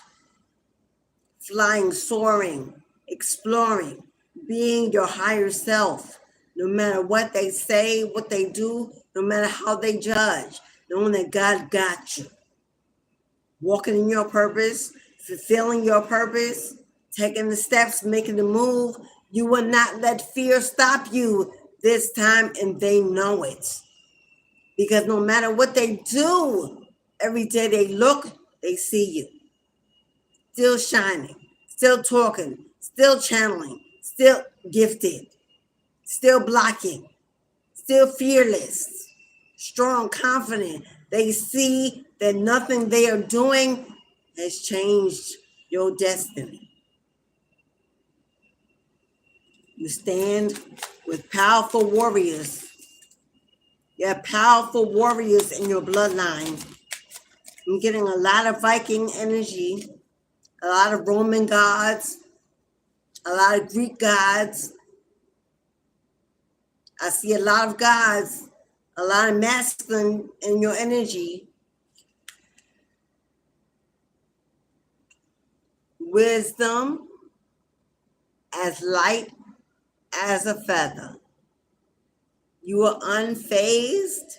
Flying, soaring, exploring, being your higher self, no matter what they say, what they do, no matter how they judge, knowing that God got you. Walking in your purpose, fulfilling your purpose, taking the steps, making the move. You will not let fear stop you this time, and they know it. Because no matter what they do, every day they look, they see you. Still shining, still talking, still channeling, still gifted, still blocking, still fearless, strong, confident. They see that nothing they are doing has changed your destiny. You stand with powerful warriors. You have powerful warriors in your bloodline. I'm getting a lot of Viking energy, a lot of Roman gods, a lot of Greek gods. I see a lot of gods, a lot of masculine in your energy. Wisdom as light as a feather. You are unfazed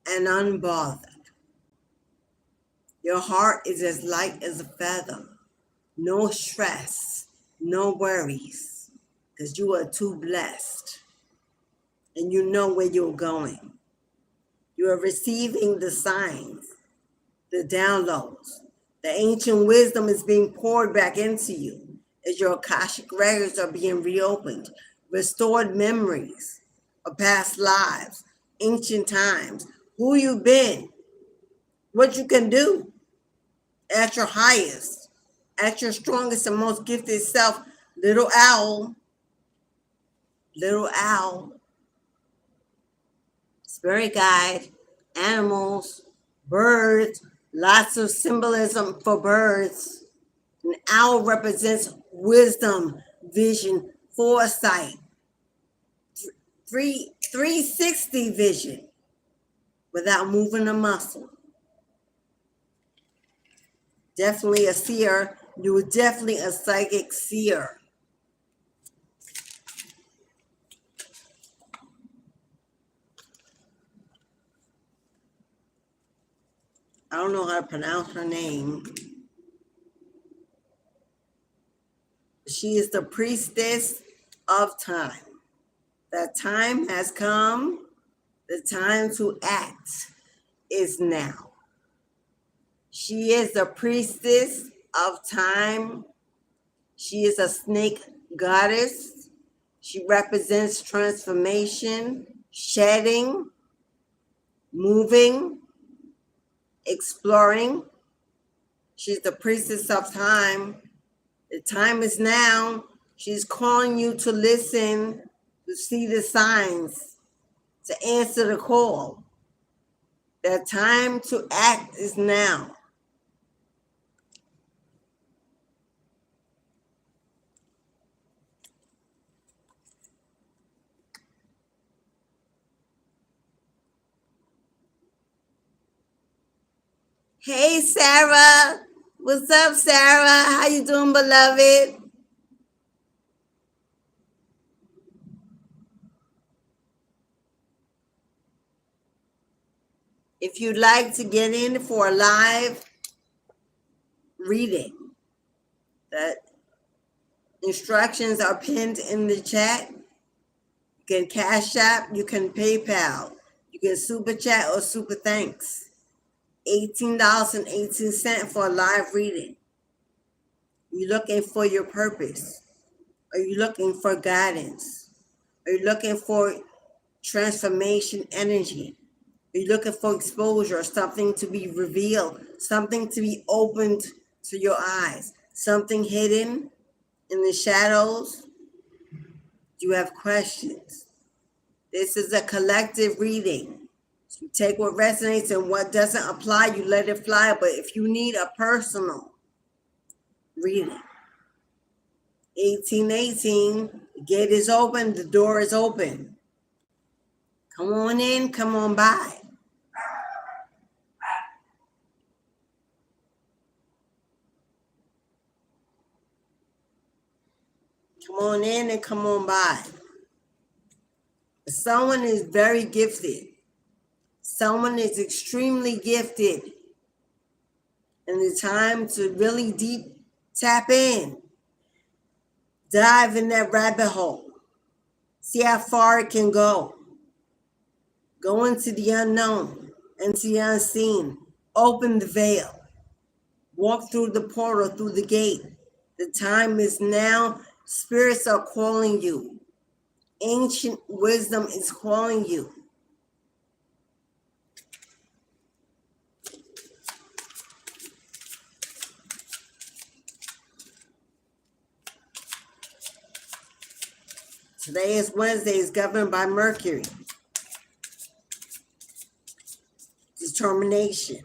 and unbothered. Your heart is as light as a feather. No stress, no worries, because you are too blessed. And you know where you're going. You are receiving the signs, the downloads. The ancient wisdom is being poured back into you as your Akashic records are being reopened. Restored memories of past lives, ancient times, who you've been, what you can do at your highest, at your strongest and most gifted self. Little owl, spirit guide, animals, birds, lots of symbolism for birds. An owl represents wisdom, vision, foresight, 360 vision without moving a muscle. Definitely a seer. You were definitely a psychic seer. I don't know how to pronounce her name. She is the priestess of time. The time has come. The time to act is now. She is the priestess of time. She is a snake goddess. She represents transformation, shedding, moving, exploring. She's the priestess of time. The time is now. She's calling you to listen, to see the signs, to answer the call. The time to act is now. Hey, Sarah. What's up, Sarah? How you doing, beloved? If you'd like to get in for a live reading, the instructions are pinned in the chat. You can Cash App, you can PayPal, you can Super Chat or Super Thanks. $18.18 for a live reading. Are you looking for your purpose? Are you looking for guidance? Are you looking for transformation energy. You're looking for exposure, something to be revealed, something to be opened to your eyes, something hidden in the shadows. You have questions. This is a collective reading. So you take what resonates and what doesn't apply, you let it fly. But if you need a personal reading, 1818, the gate is open, the door is open. Come on in, come on by. Come on in and come on by. Someone is very gifted. Someone is extremely gifted. And it's time to really deep tap in. Dive in that rabbit hole. See how far it can go. Go into the unknown, into the unseen. Open the veil. Walk through the portal, through the gate. The time is now. Spirits are calling you. Ancient wisdom is calling you. Today is Wednesday, is governed by Mercury. Determination.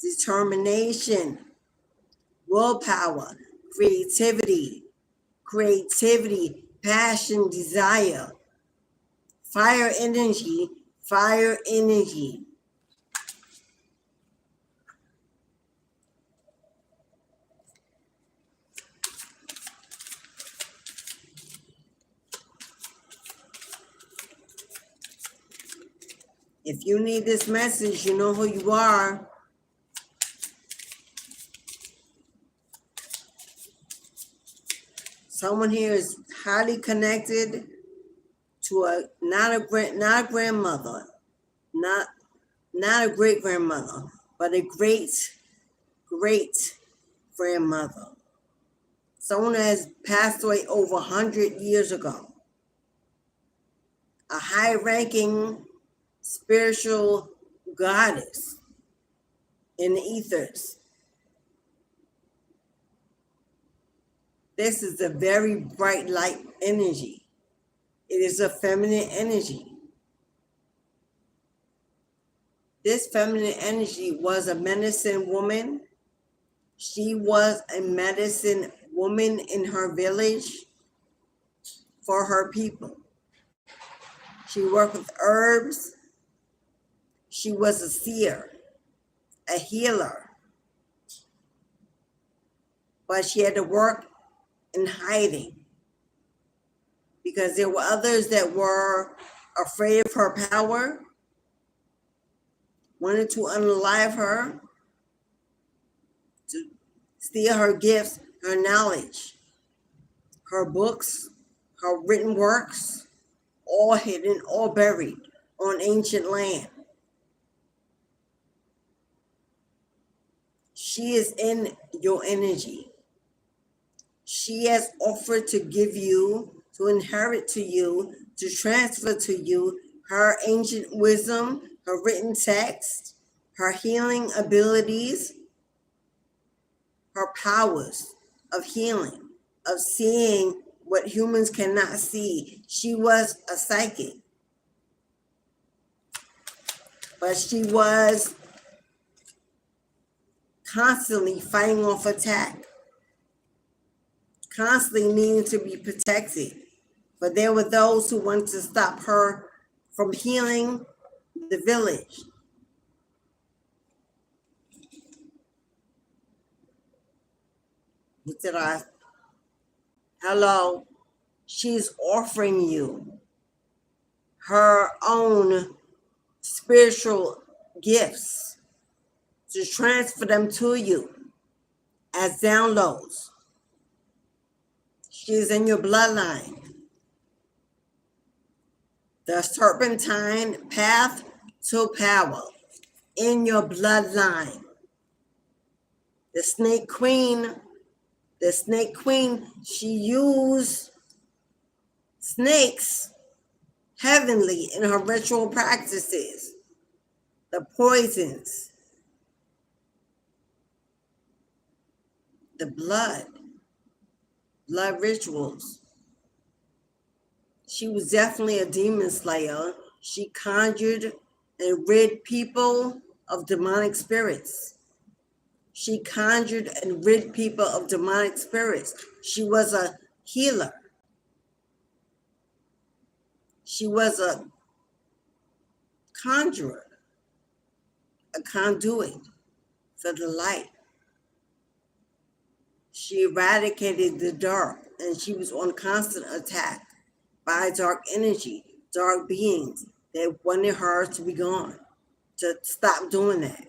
Determination. Willpower. Creativity. Creativity. Passion. Desire. Fire energy. Fire energy. If you need this message, you know who you are. Someone here is highly connected to a not a grandmother, not a great grandmother, but a great grandmother. Someone that has passed away over 100 years ago. A high-ranking spiritual goddess in the ethers. This is a very bright light energy. It is a feminine energy. This feminine energy was a medicine woman. She was a medicine woman in her village for her people. She worked with herbs. She was a seer, a healer. But she had to work in hiding because there were others that were afraid of her power, wanted to unalive her, to steal her gifts, her knowledge, her books, her written works, all hidden, all buried on ancient land. She is in your energy. She has offered to give you, to inherit to you, to transfer to you her ancient wisdom, her written text, her healing abilities, her powers of healing, of seeing what humans cannot see. She was a psychic, but she was constantly fighting off attack, constantly needing to be protected. But there were those who wanted to stop her from healing the village. He said, hello, she's offering you her own spiritual gifts to transfer them to you as downloads. She's in your bloodline. The serpentine path to power in your bloodline. The snake queen, she used snakes heavenly in her ritual practices, the poisons, the blood rituals. She was definitely a demon slayer. She conjured and rid people of demonic spirits. She conjured and rid people of demonic spirits. She was a healer. She was a conjurer, a conduit for the light. She eradicated the dark, and she was on constant attack by dark energy, dark beings that wanted her to be gone, to stop doing that.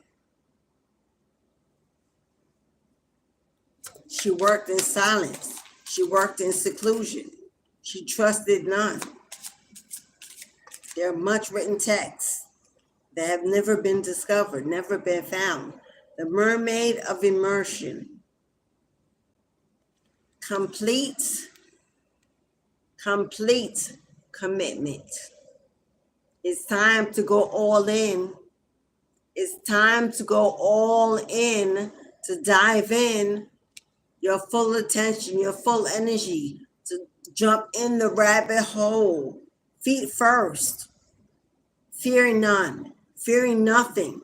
She worked in silence. She worked in seclusion. She trusted none. There are much written texts that have never been discovered, never been found. The Mermaid of Immersion. Complete commitment. It's time to go all in. It's time to go all in, to dive in your full attention, your full energy, to jump in the rabbit hole, feet first, fearing none, fearing nothing,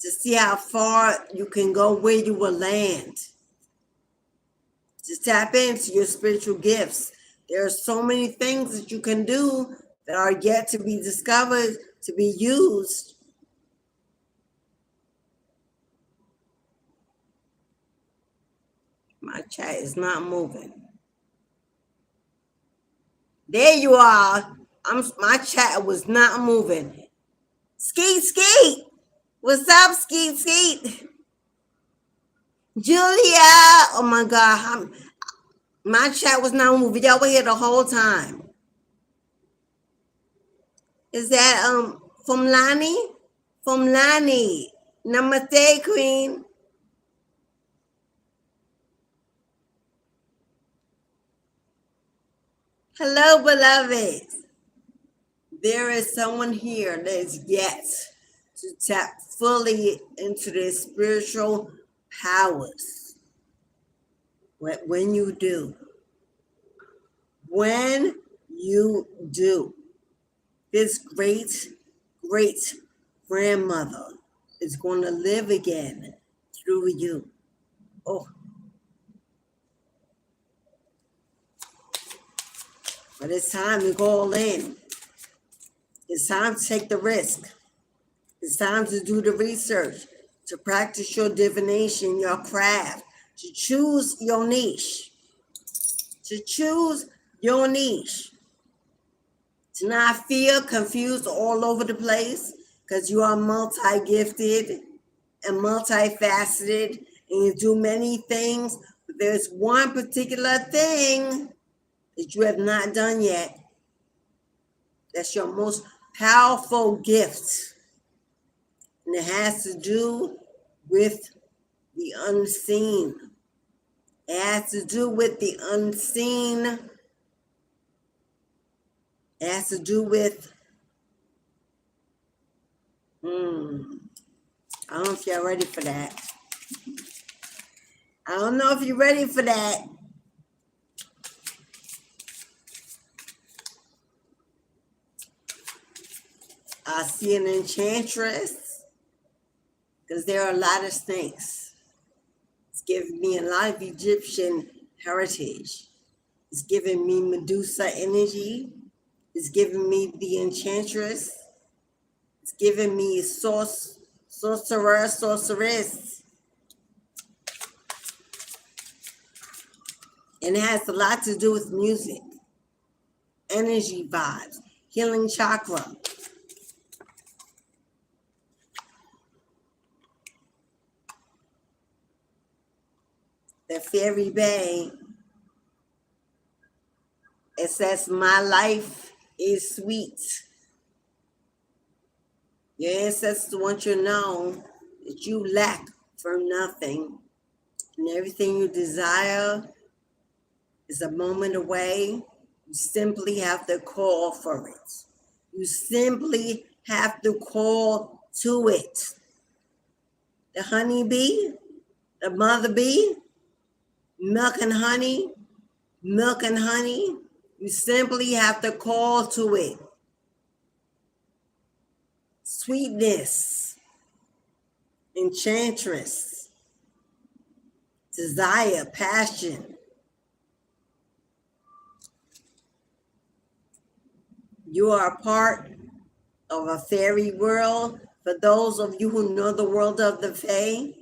to see how far you can go, where you will land, to tap into your spiritual gifts. There are so many things that you can do that are yet to be discovered, to be used. My chat is not moving. There you are. My chat was not moving. Skeet, Skeet. What's up, Skeet, Skeet? Julia. Oh my God. My chat was not moving. Y'all were here the whole time. Is that from Lani? From Lani. Namaste, Queen. Hello, beloved. There is someone here that is yet to tap fully into their spiritual powers. When you do, this great grandmother is going to live again through you. Oh. But it's time to go all in. It's time to take the risk. It's time to do the research, to practice your divination, your craft, to choose your niche. To choose your niche. To not feel confused all over the place, because you are multi-gifted and multifaceted, and you do many things, but there's one particular thing that you have not done yet. That's your most powerful gift. And it has to do with the unseen. It has to do with the unseen. It has to do with, I don't know if you're ready for that. I don't know if you're ready for that. I see an enchantress, because there are a lot of snakes. It's giving me a lot of Egyptian heritage. It's giving me Medusa energy. It's giving me the enchantress. It's giving me sorcerer, sorceress. And it has a lot to do with music, energy vibes, healing chakra. The Fairy Bay, it says, my life is sweet. Your ancestors want you to know that you lack for nothing, and everything you desire is a moment away. You simply have to call for it. You simply have to call to it. The honeybee, the mother bee, milk and honey, milk and honey. You simply have to call to it. Sweetness, enchantress, desire, passion. You are a part of a fairy world. For those of you who know the world of the Fae,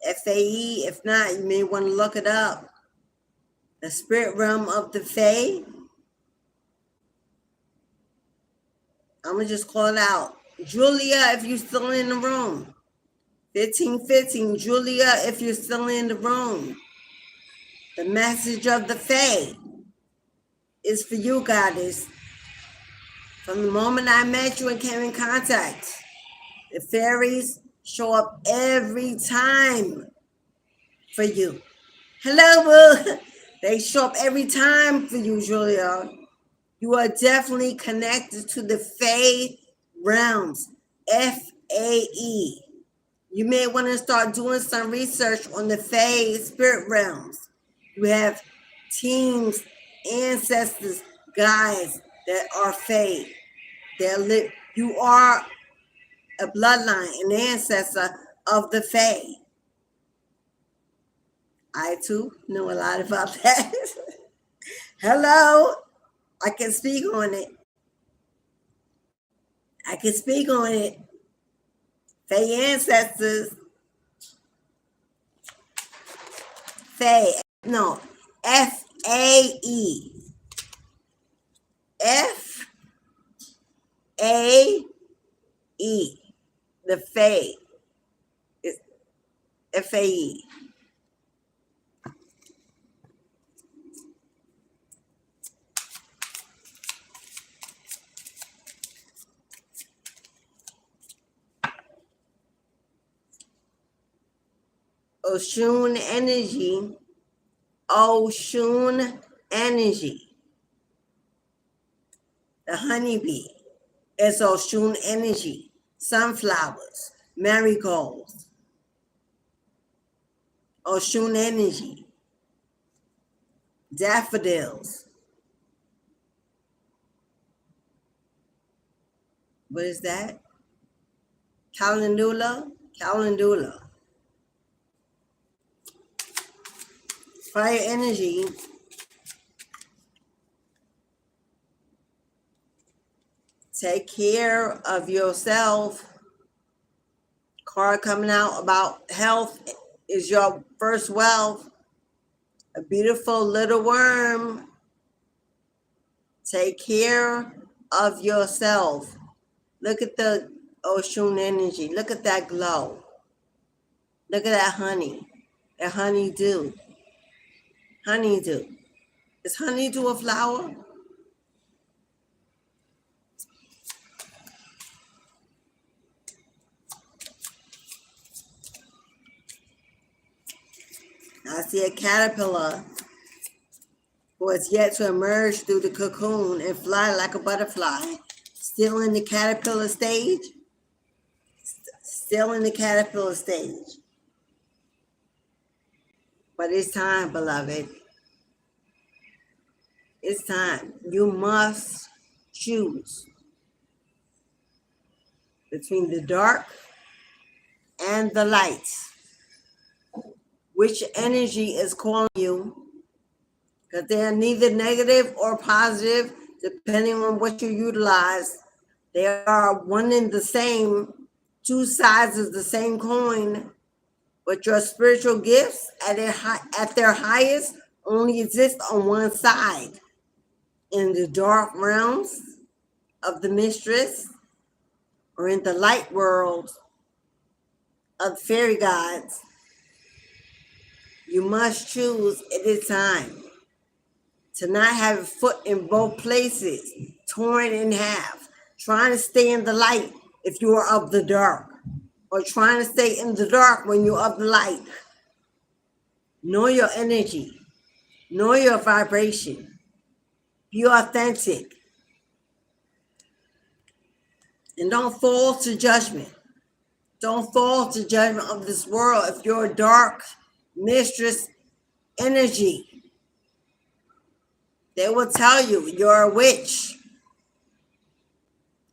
F-A-E, if not, you may want to look it up. The spirit realm of the Fae. I'm going to just call it out. Julia, if you're still in the room. 1515, Julia, if you're still in the room. The message of the Fae is for you, Goddess. From the moment I met you and came in contact, the fairies show up every time for you. Hello, boo. They show up every time for you, Julia. You are definitely connected to the Fae realms, F-A-E. You may want to start doing some research on the Fae spirit realms. You have teams, ancestors, guides that are Fae. You are a bloodline, an ancestor of the Fae. I too know a lot about that. Hello, I can speak on it. I can speak on it. Fae ancestors. Fae, no, F-A-E. F-A-E. The Fae is F-A-E. Oshun energy. Oshun energy. The honeybee is Oshun energy. Sunflowers, marigolds. Oshun energy. Daffodils. What is that? Calendula. Calendula. Fire energy. Take care of yourself. Card coming out about health is your first wealth. A beautiful little worm. Take care of yourself. Look at the Oshun energy. Look at that glow. Look at that honey. That honeydew. Honeydew. Is honeydew a flower? I see a caterpillar who has yet to emerge through the cocoon and fly like a butterfly. Still in the caterpillar stage. Still in the caterpillar stage. But it's time, beloved. It's time. You must choose between the dark and the light. Which energy is calling you? Because they are neither negative or positive, depending on what you utilize. They are one and the same, two sides of the same coin. But your spiritual gifts at their highest only exist on one side. In the dark realms of the mistress, or in the light world of fairy gods, you must choose. It is time to not have a foot in both places, torn in half, trying to stay in the light if you are of the dark, or trying to stay in the dark when you're of the light. Know your energy, know your vibration. Be authentic. And don't fall to judgment. Don't fall to judgment of this world. If you're a dark mistress energy, they will tell you you're a witch.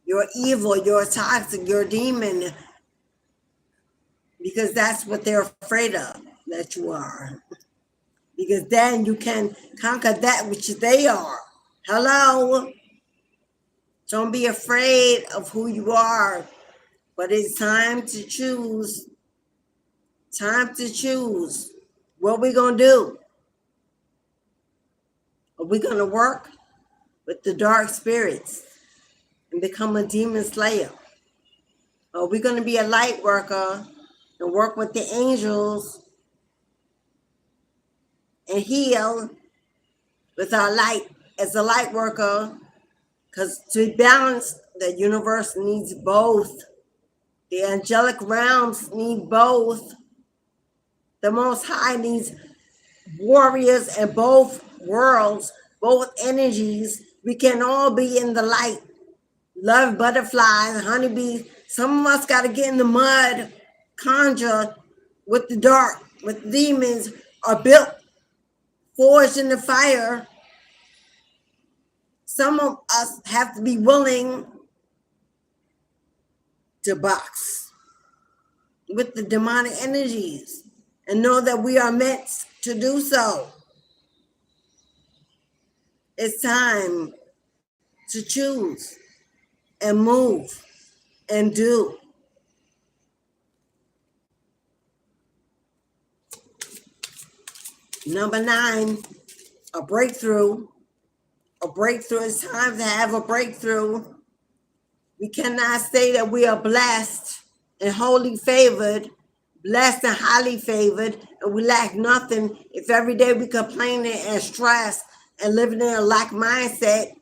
You're evil. You're toxic. You're a demon. Because that's what they're afraid of, that you are. Because then you can conquer that which they are. Hello? Don't be afraid of who you are. But it's time to choose. Time to choose. What we going to do? Are we going to work with the dark spirits and become a demon slayer? Are we going to be a light worker and work with the angels and heal with our light as a light worker? Because to balance, the universe needs both. The angelic realms need both. The Most High needs warriors in both worlds, both energies. We can all be in the light. Love butterflies, honeybees. Some of us got to get in the mud, conjure with the dark, with demons, are built, forged in the fire. Some of us have to be willing to box with the demonic energies and know that we are meant to do so. It's time to choose and move and do. Number 9, a breakthrough. A breakthrough. It's time to have a breakthrough. We cannot say that we are blessed and wholly favored, blessed and highly favored, and we lack nothing if every day we complaining and stressed and living in a lack mindset.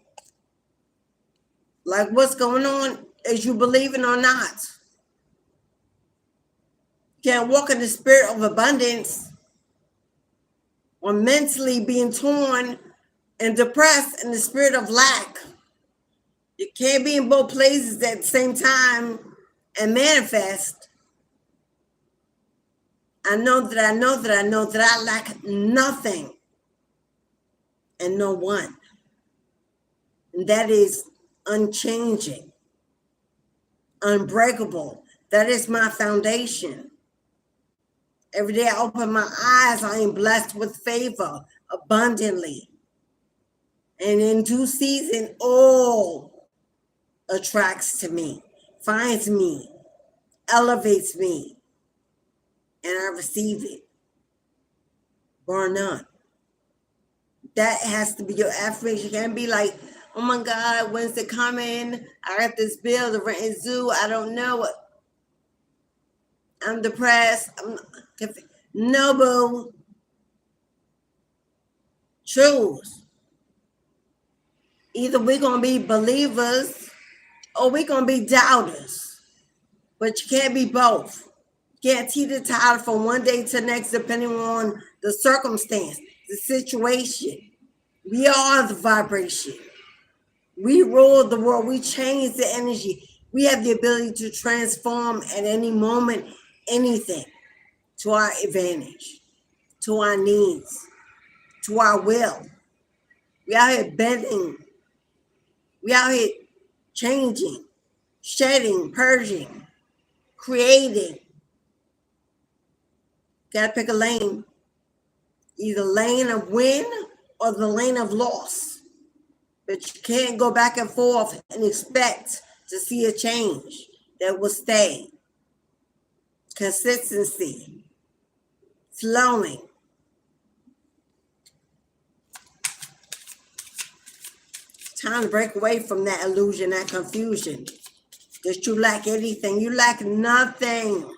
Like, what's going on? Is you believing or not? You can't walk in the spirit of abundance or mentally being torn and depressed in the spirit of lack. You can't be in both places at the same time and manifest. I know that I lack nothing and no one. And that is unchanging, unbreakable. That is my foundation. Every day I open my eyes, I am blessed with favor abundantly. And in due season, all attracts to me, finds me, elevates me, and I receive it. Bar none. That has to be your affirmation. You can't be like, oh my God, when's it coming? I got this bill, the rent is due. I don't know. I'm depressed. No, boo. Choose. Either we're going to be believers or we're going to be doubters. But you can't be both. You can't teeter-totter from one day to the next depending on the circumstance, the situation. We are the vibration. We rule the world. We change the energy. We have the ability to transform at any moment anything to our advantage, to our needs, to our will. We out here bending. We out here changing, shedding, purging, creating. Gotta pick a lane. Either lane of win or the lane of loss. But you can't go back and forth and expect to see a change that will stay. Consistency, flowing. Time to break away from that illusion, that confusion. That you lack anything. You lack nothing.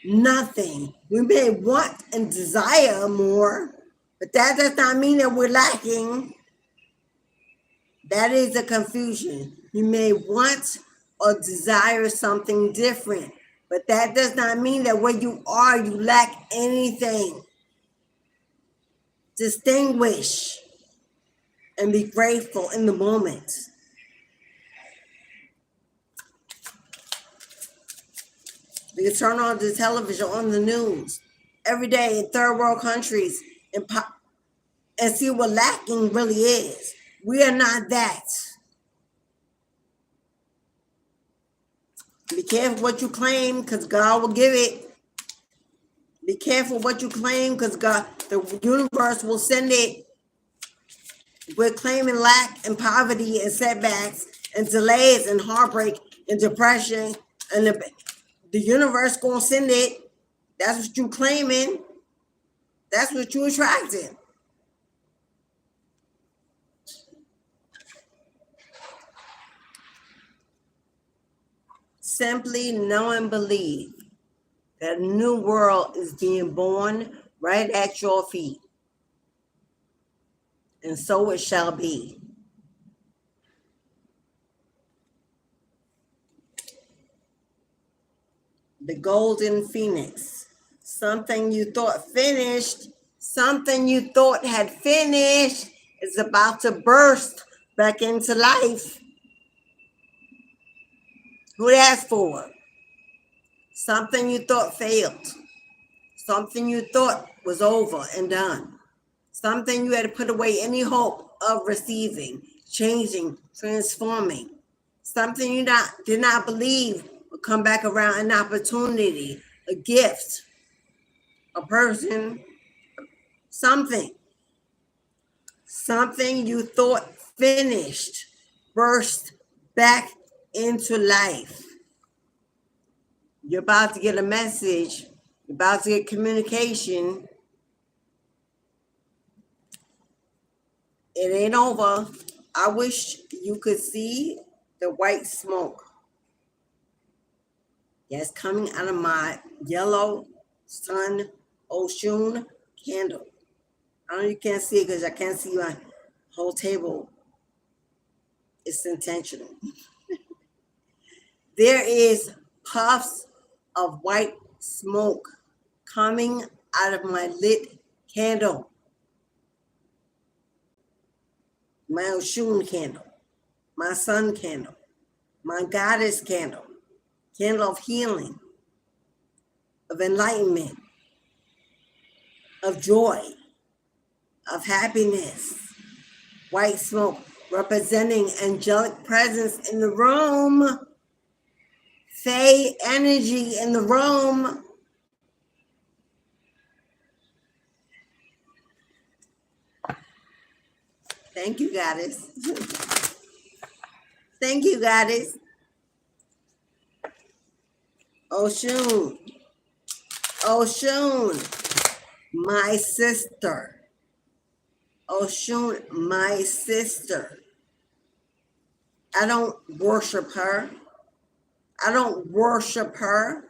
Nothing. We may want and desire more, but that does not mean that we're lacking. That is a confusion. You may want or desire something different, but that does not mean that where you are, you lack anything. Distinguish and be grateful in the moment. You can turn on the television, on the news every day in third world countries and see what lacking really is. We are not that. Be careful what you claim, because God will give it. Be careful what you claim, because God, the universe will send it. We're claiming lack and poverty and setbacks and delays and heartbreak and depression, and the universe gonna send it. That's what you claiming. That's what you attracting. Simply know and believe that a new world is being born right at your feet. And so it shall be. The golden phoenix. Something you thought finished, something you thought had finished is about to burst back into life. Who that's for? Something you thought failed. Something you thought was over and done. Something you had to put away any hope of receiving, changing, transforming. Something you did not believe would come back around, an opportunity, a gift, a person, something. Something you thought finished burst back into life. You're about to get a message. You're about to get communication. It ain't over. I wish you could see the white smoke that's coming out of my yellow sun Oshun candle. I know you can't see it because I can't see my whole table. It's intentional. There is puffs of white smoke coming out of my lit candle. My Oshun candle, my sun candle, my goddess candle, candle of healing, of enlightenment, of joy, of happiness. White smoke representing angelic presence in the room, Fae energy in the room. Thank you, goddess. Thank you, goddess. Oshun. Oshun, my sister. Oshun, my sister. I don't worship her. I don't worship her.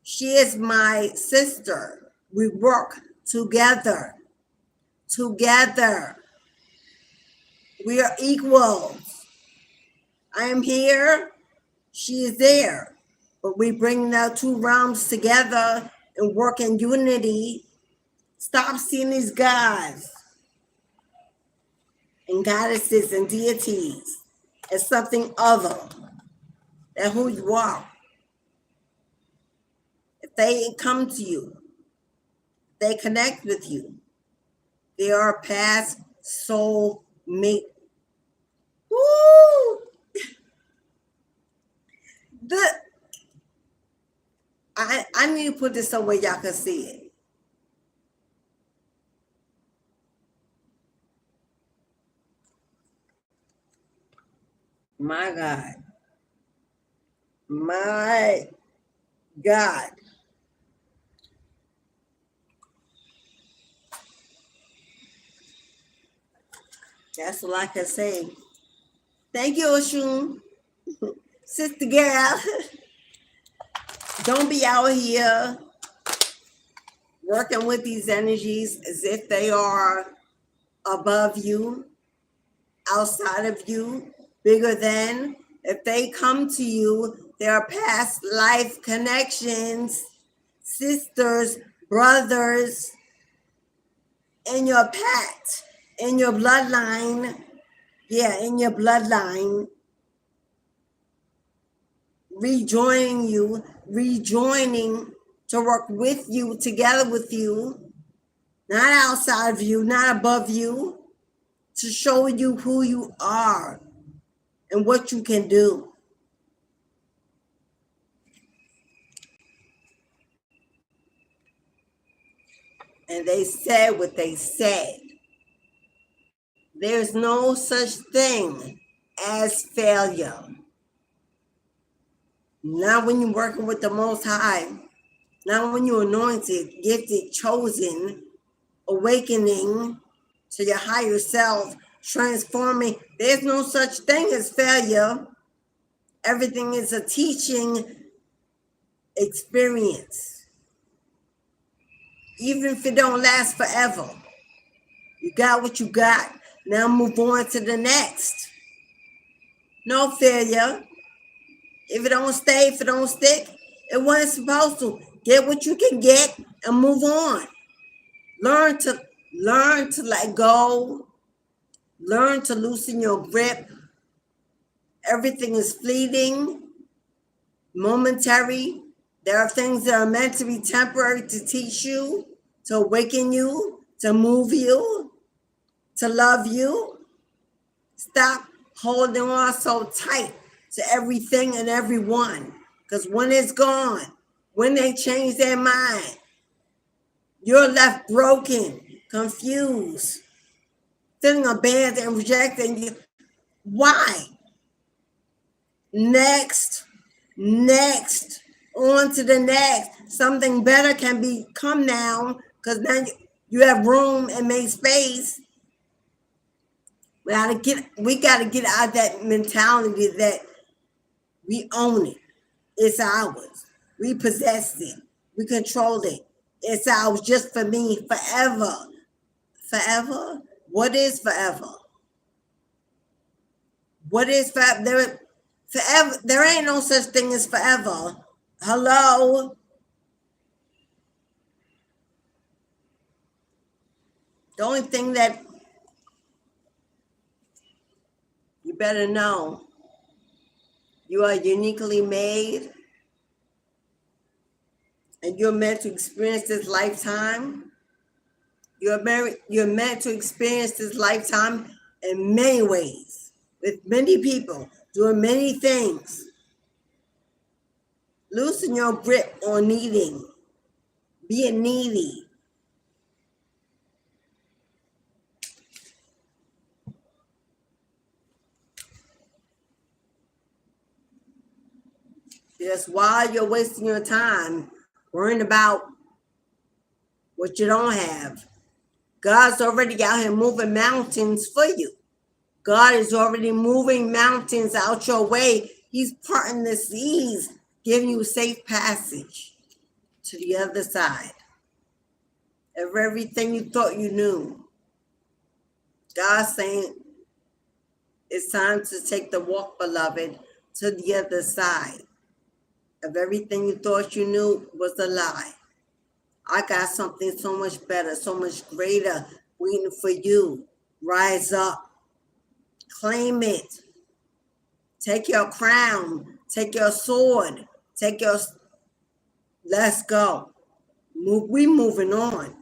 She is my sister. We work together. Together. We are equals. I am here. She is there. But we bring the two realms together and work in unity. Stop seeing these gods and goddesses and deities as something other than who you are. If they come to you, they connect with you, they are a past soul mate. Woo! I need to put this somewhere y'all can see it. My God. My God. That's all I can say. Thank you, Oshun. Sister girl. Don't be out here working with these energies as if they are above you, outside of you, bigger than. If they come to you, they are past life connections, sisters, brothers, in your pact, in your bloodline. Yeah, in your bloodline, rejoining to work with you, together with you, not outside of you, not above you, to show you who you are and what you can do. And they said what they said. There's no such thing as failure. Not when you're working with the Most High, not when you're anointed, gifted, chosen, awakening to your higher self, transforming. There's no such thing as failure. Everything is a teaching experience. Even if it don't last forever. You got what you got. Now move on to the next. No failure. If it don't stay, if it don't stick, it wasn't supposed to. Get what you can get and move on. Learn to let go. Learn to loosen your grip. Everything is fleeting, momentary. There are things that are meant to be temporary to teach you, to awaken you, to move you, to love you. Stop holding on so tight to everything and everyone. Because when it's gone, when they change their mind, you're left broken, confused, feeling abandoned and rejected. Why? Next, on to the next. Something better can come now, because now you have room and make space. We gotta get out of that mentality that we own it. It's ours. We possess it. We control it. It's ours just for me forever. Forever? What is forever? What is forever? Forever. There ain't no such thing as forever. Hello? The only thing that you better know, you are uniquely made and you're meant to experience this lifetime. You're meant to experience this lifetime in many ways, with many people, doing many things. Loosen your grip on needing, being needy. Because while you're wasting your time worrying about what you don't have, God's already out here moving mountains for you. God is already moving mountains out your way. He's parting the seas, giving you safe passage to the other side of everything you thought you knew. God's saying it's time to take the walk, beloved, to the other side of everything you thought you knew was a lie. I got something so much better, so much greater waiting for you. Rise up. Claim it. Take your crown. Take your sword. Let's go. We moving on.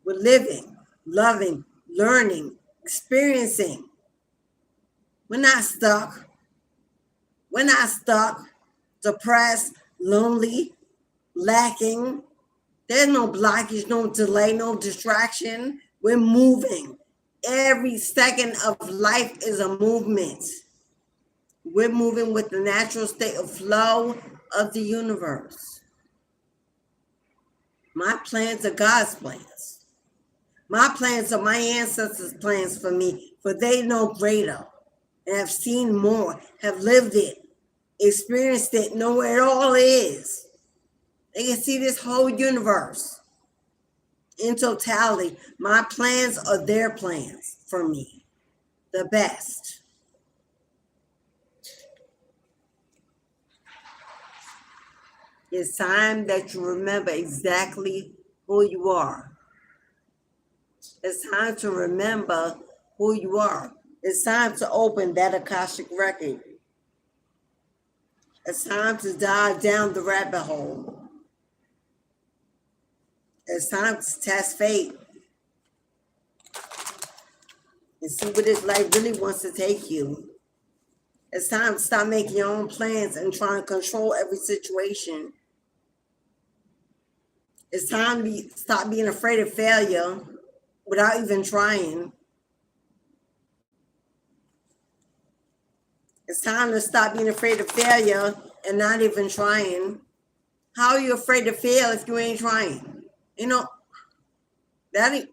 We're living, loving, learning, experiencing. We're not stuck. We're not stuck, depressed, lonely, lacking. There's no blockage, no delay, no distraction. We're moving. Every second of life is a movement. We're moving with the natural state of flow of the universe. My plans are God's plans. My plans are my ancestors' plans for me, for they know greater and have seen more, have lived it, experienced it, know where it all is. They can see this whole universe in totality. My plans are their plans for me, the best. It's time that you remember exactly who you are. It's time to remember who you are. It's time to open that Akashic record. It's time to dive down the rabbit hole. It's time to test fate and see where this life really wants to take you. It's time to stop making your own plans and trying to control every situation. It's time to stop being afraid of failure without even trying. It's time to stop being afraid of failure and not even trying. How are you afraid to fail if you ain't trying? You know, that ain't...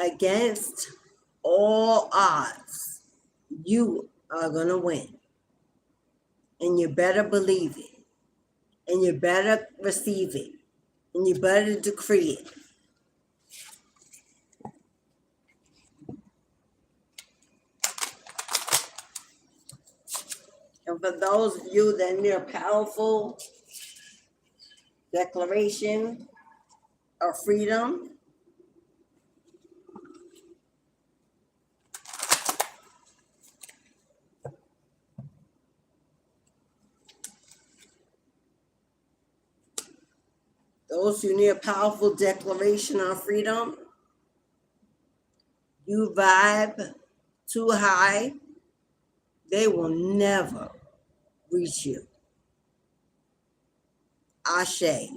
Against all odds, you are going to win. And you better believe it. And you better receive it. And you better decree it. And for those of you that need a powerful declaration of freedom, those who need a powerful declaration of freedom, you vibe too high, they will never reach you. Ashe.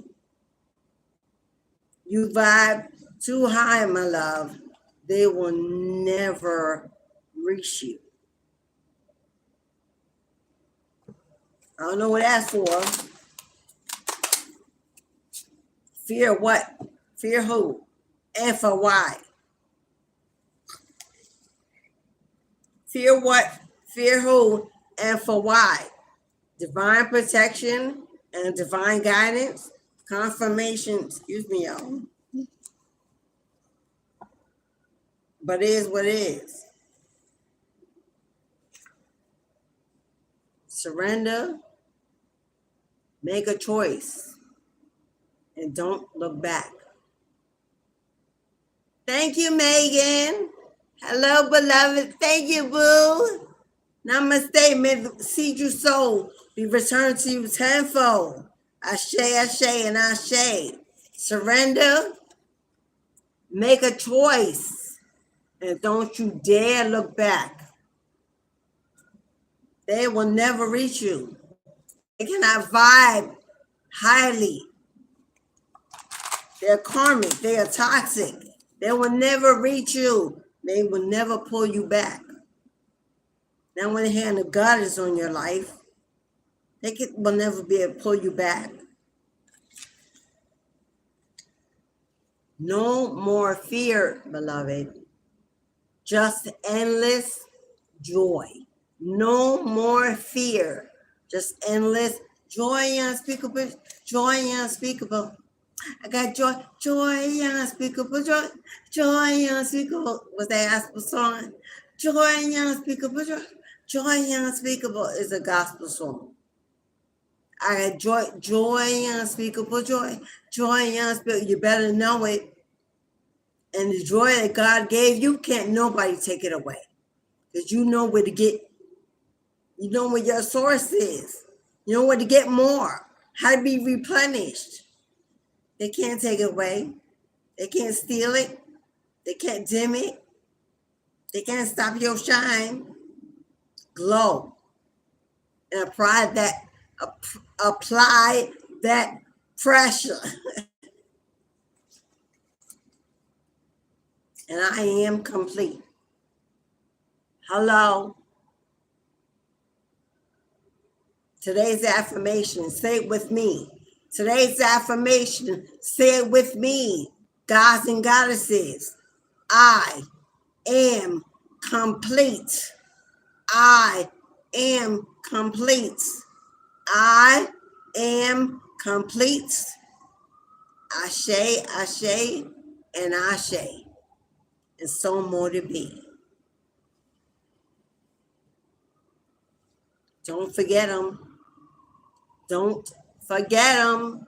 You vibe too high, my love, they will never reach you. I don't know what that's for. Fear what? Fear who? And for why? Fear what? Fear who? And for why? Divine protection and divine guidance, confirmation, excuse me, y'all. But it is what it is. Surrender, make a choice, and don't look back. Thank you, Megan. Hello, beloved. Thank you, boo. Namaste. May the seed you sow be returned to you tenfold. Ashe, ashe, and ashe. Surrender, make a choice, and don't you dare look back. They will never reach you. They cannot vibe highly. They're karmic. They are toxic. They will never reach you. They will never pull you back. Now, when the hand of God is on your life, they will never be able to pull you back. No more fear, beloved. Just endless joy. No more fear. Just endless joy unspeakable. Joy unspeakable. I got joy, joy unspeakable, joy unspeakable. Was that gospel song? Joy unspeakable, joy unspeakable is a gospel song. I got joy, joy unspeakable, joy unspeakable. You better know it. And the joy that God gave you, can't nobody take it away. Because you know where to get, you know where your source is. You know where to get more, how to be replenished. They can't take it away. They can't steal it. They can't dim it. They can't stop your shine. Glow. And apply that pressure. And I am complete. Hello. Today's affirmation, say it with me. Today's affirmation, say it with me. Gods and goddesses, I am complete. I am complete. I am complete. Ashe, ashe, and ashe. And so more to be. Don't forget them. Don't forget them.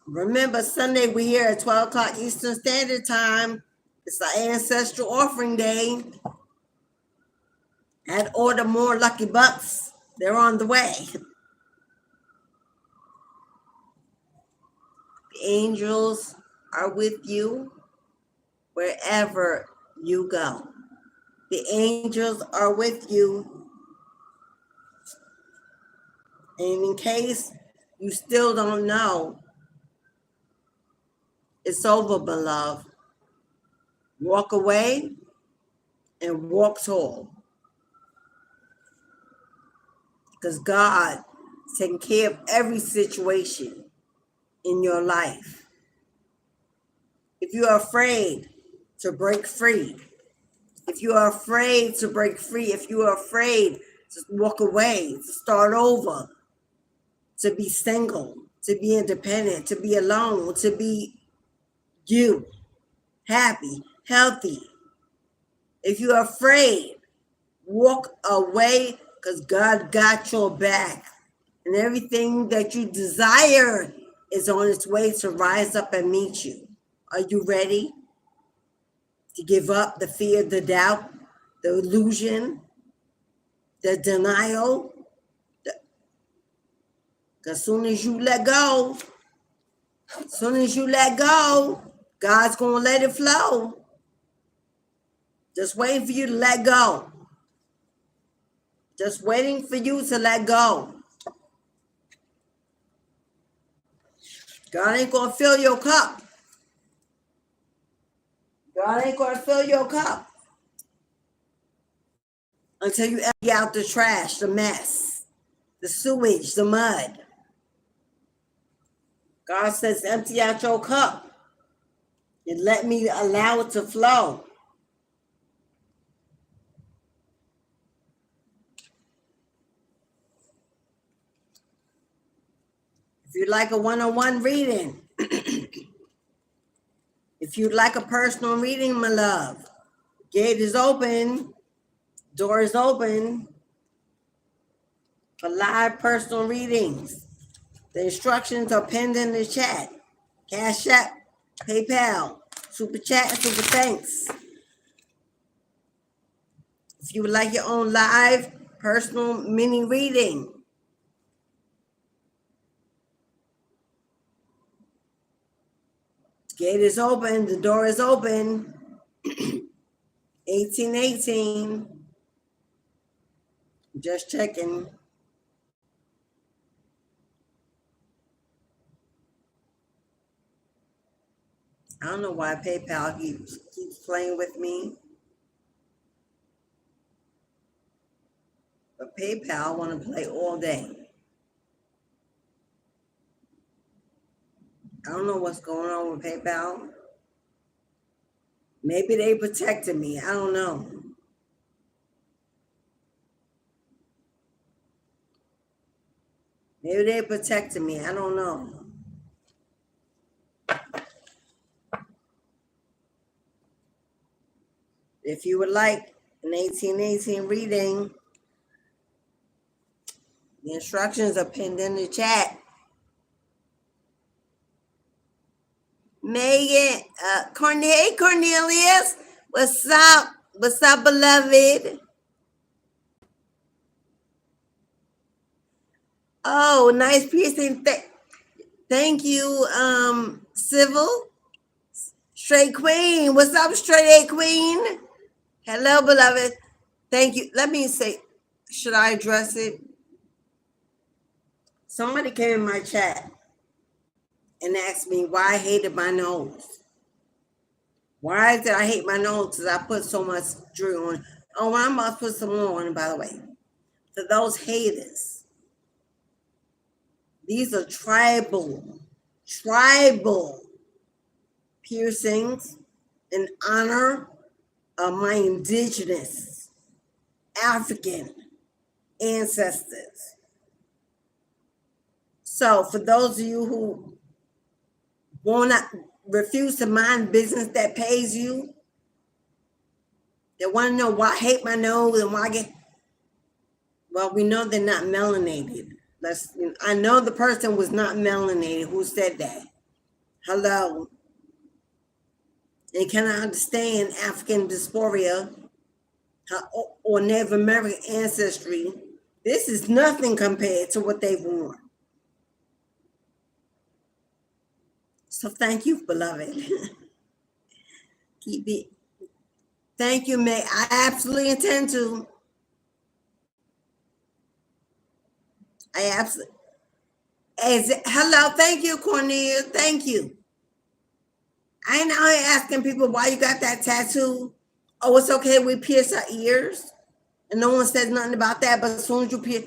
Remember, Sunday we're here at 12 o'clock Eastern Standard Time. It's the Ancestral Offering Day. And order more Lucky Bucks. They're on the way. The angels are with you wherever you go. The angels are with you. And in case you still don't know, it's over, beloved. Walk away and walk tall. Because God is taking care of every situation in your life. If you are afraid to break free, if you are afraid to break free, if you are afraid to walk away, to start over, to be single, to be independent, to be alone, to be you, happy, healthy. If you're afraid, walk away because God got your back. And everything that you desire is on its way to rise up and meet you. Are you ready to give up the fear, the doubt, the illusion, the denial? Because as soon as you let go, God's going to let it flow. Just waiting for you to let go. Just waiting for you to let go. God ain't going to fill your cup. God ain't going to fill your cup until you empty out the trash, the mess, the sewage, the mud. God says, empty out your cup and let me allow it to flow. If you'd like a one-on-one reading, if you'd like a personal reading, my love, gate is open, door is open for live personal readings. The instructions are pinned in the chat. Cashapp, PayPal, Super Chat, Super Thanks. If you would like your own live personal mini reading, gate is open, the door is open. 1818. Just checking. I don't know why PayPal keeps playing with me. But PayPal want to play all day. I don't know what's going on with PayPal. Maybe they protected me. I don't know. Maybe they protected me. I don't know. If you would like an 1818 reading, the instructions are pinned in the chat. Megan, hey Cornelius, what's up? What's up, beloved? Oh, nice piercing. Thank you, Civil. Straight Queen. What's up, Straight A Queen? Hello, beloved. Thank you. Let me say, should I address it? Somebody came in my chat and asked me why I hated my nose. Why did I hate my nose? Because I put so much jewelry on. Oh, I'm about to put some more on, by the way. For those haters, these are tribal piercings in honor of my indigenous African ancestors. So for those of you who refuse to mind business that pays you, they want to know why I hate my nose and why I get, well, we know they're not melanated. I know the person was not melanated who said that. Hello. They cannot understand African dysphoria or Native American ancestry. This is nothing compared to what they've worn. So thank you, beloved. Keep it. Thank you, May. I absolutely intend to. Hello, thank you, Cornelia. Thank you. I ain't out here asking people why you got that tattoo. Oh, it's okay, we pierce our ears. And no one says nothing about that, but as soon as you pierce,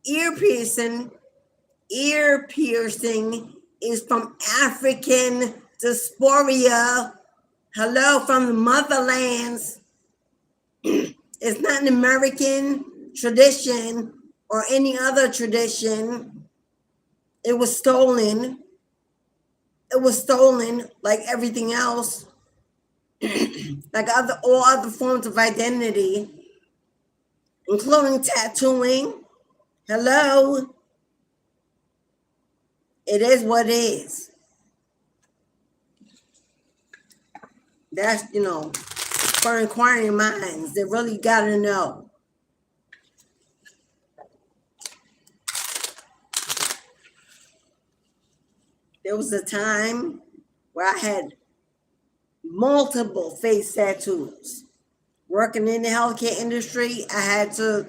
ear piercing is from African dysphoria. Hello, from the motherlands. It's not an American tradition or any other tradition. It was stolen. It was stolen like everything else, like all other forms of identity, including tattooing. Hello. It is what it is. That's, for inquiring minds, they really got to know. There was a time where I had multiple face tattoos. Working in the healthcare industry, I had to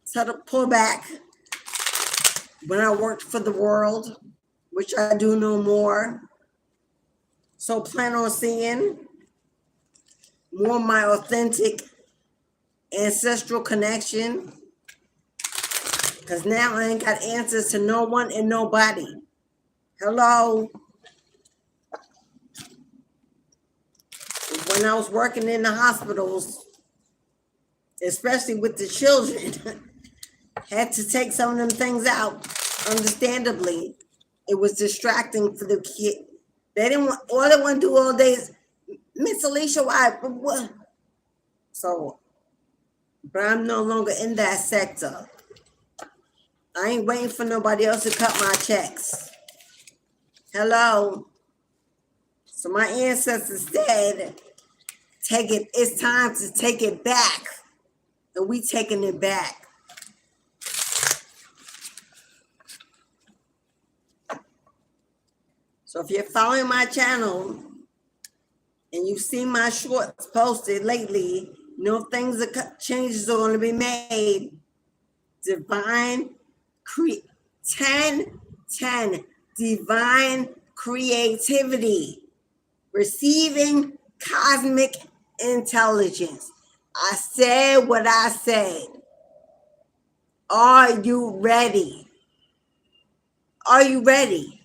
sort of pull back when I worked for the world, which I do no more. So plan on seeing more of my authentic ancestral connection, because now I ain't got answers to no one and nobody. Hello. When I was working in the hospitals, especially with the children, had to take some of them things out. Understandably, it was distracting for the kid. They didn't want, all they want to do all day is, Miss Alicia, why? What? So, but I'm no longer in that sector. I ain't waiting for nobody else to cut my checks. Hello. So my ancestors said, it's time to take it back. And we taking it back. So if you're following my channel and you've seen my shorts posted lately, changes are going to be made. Divine 10 divine creativity, receiving cosmic intelligence. I said what I said. Are you ready? Are you ready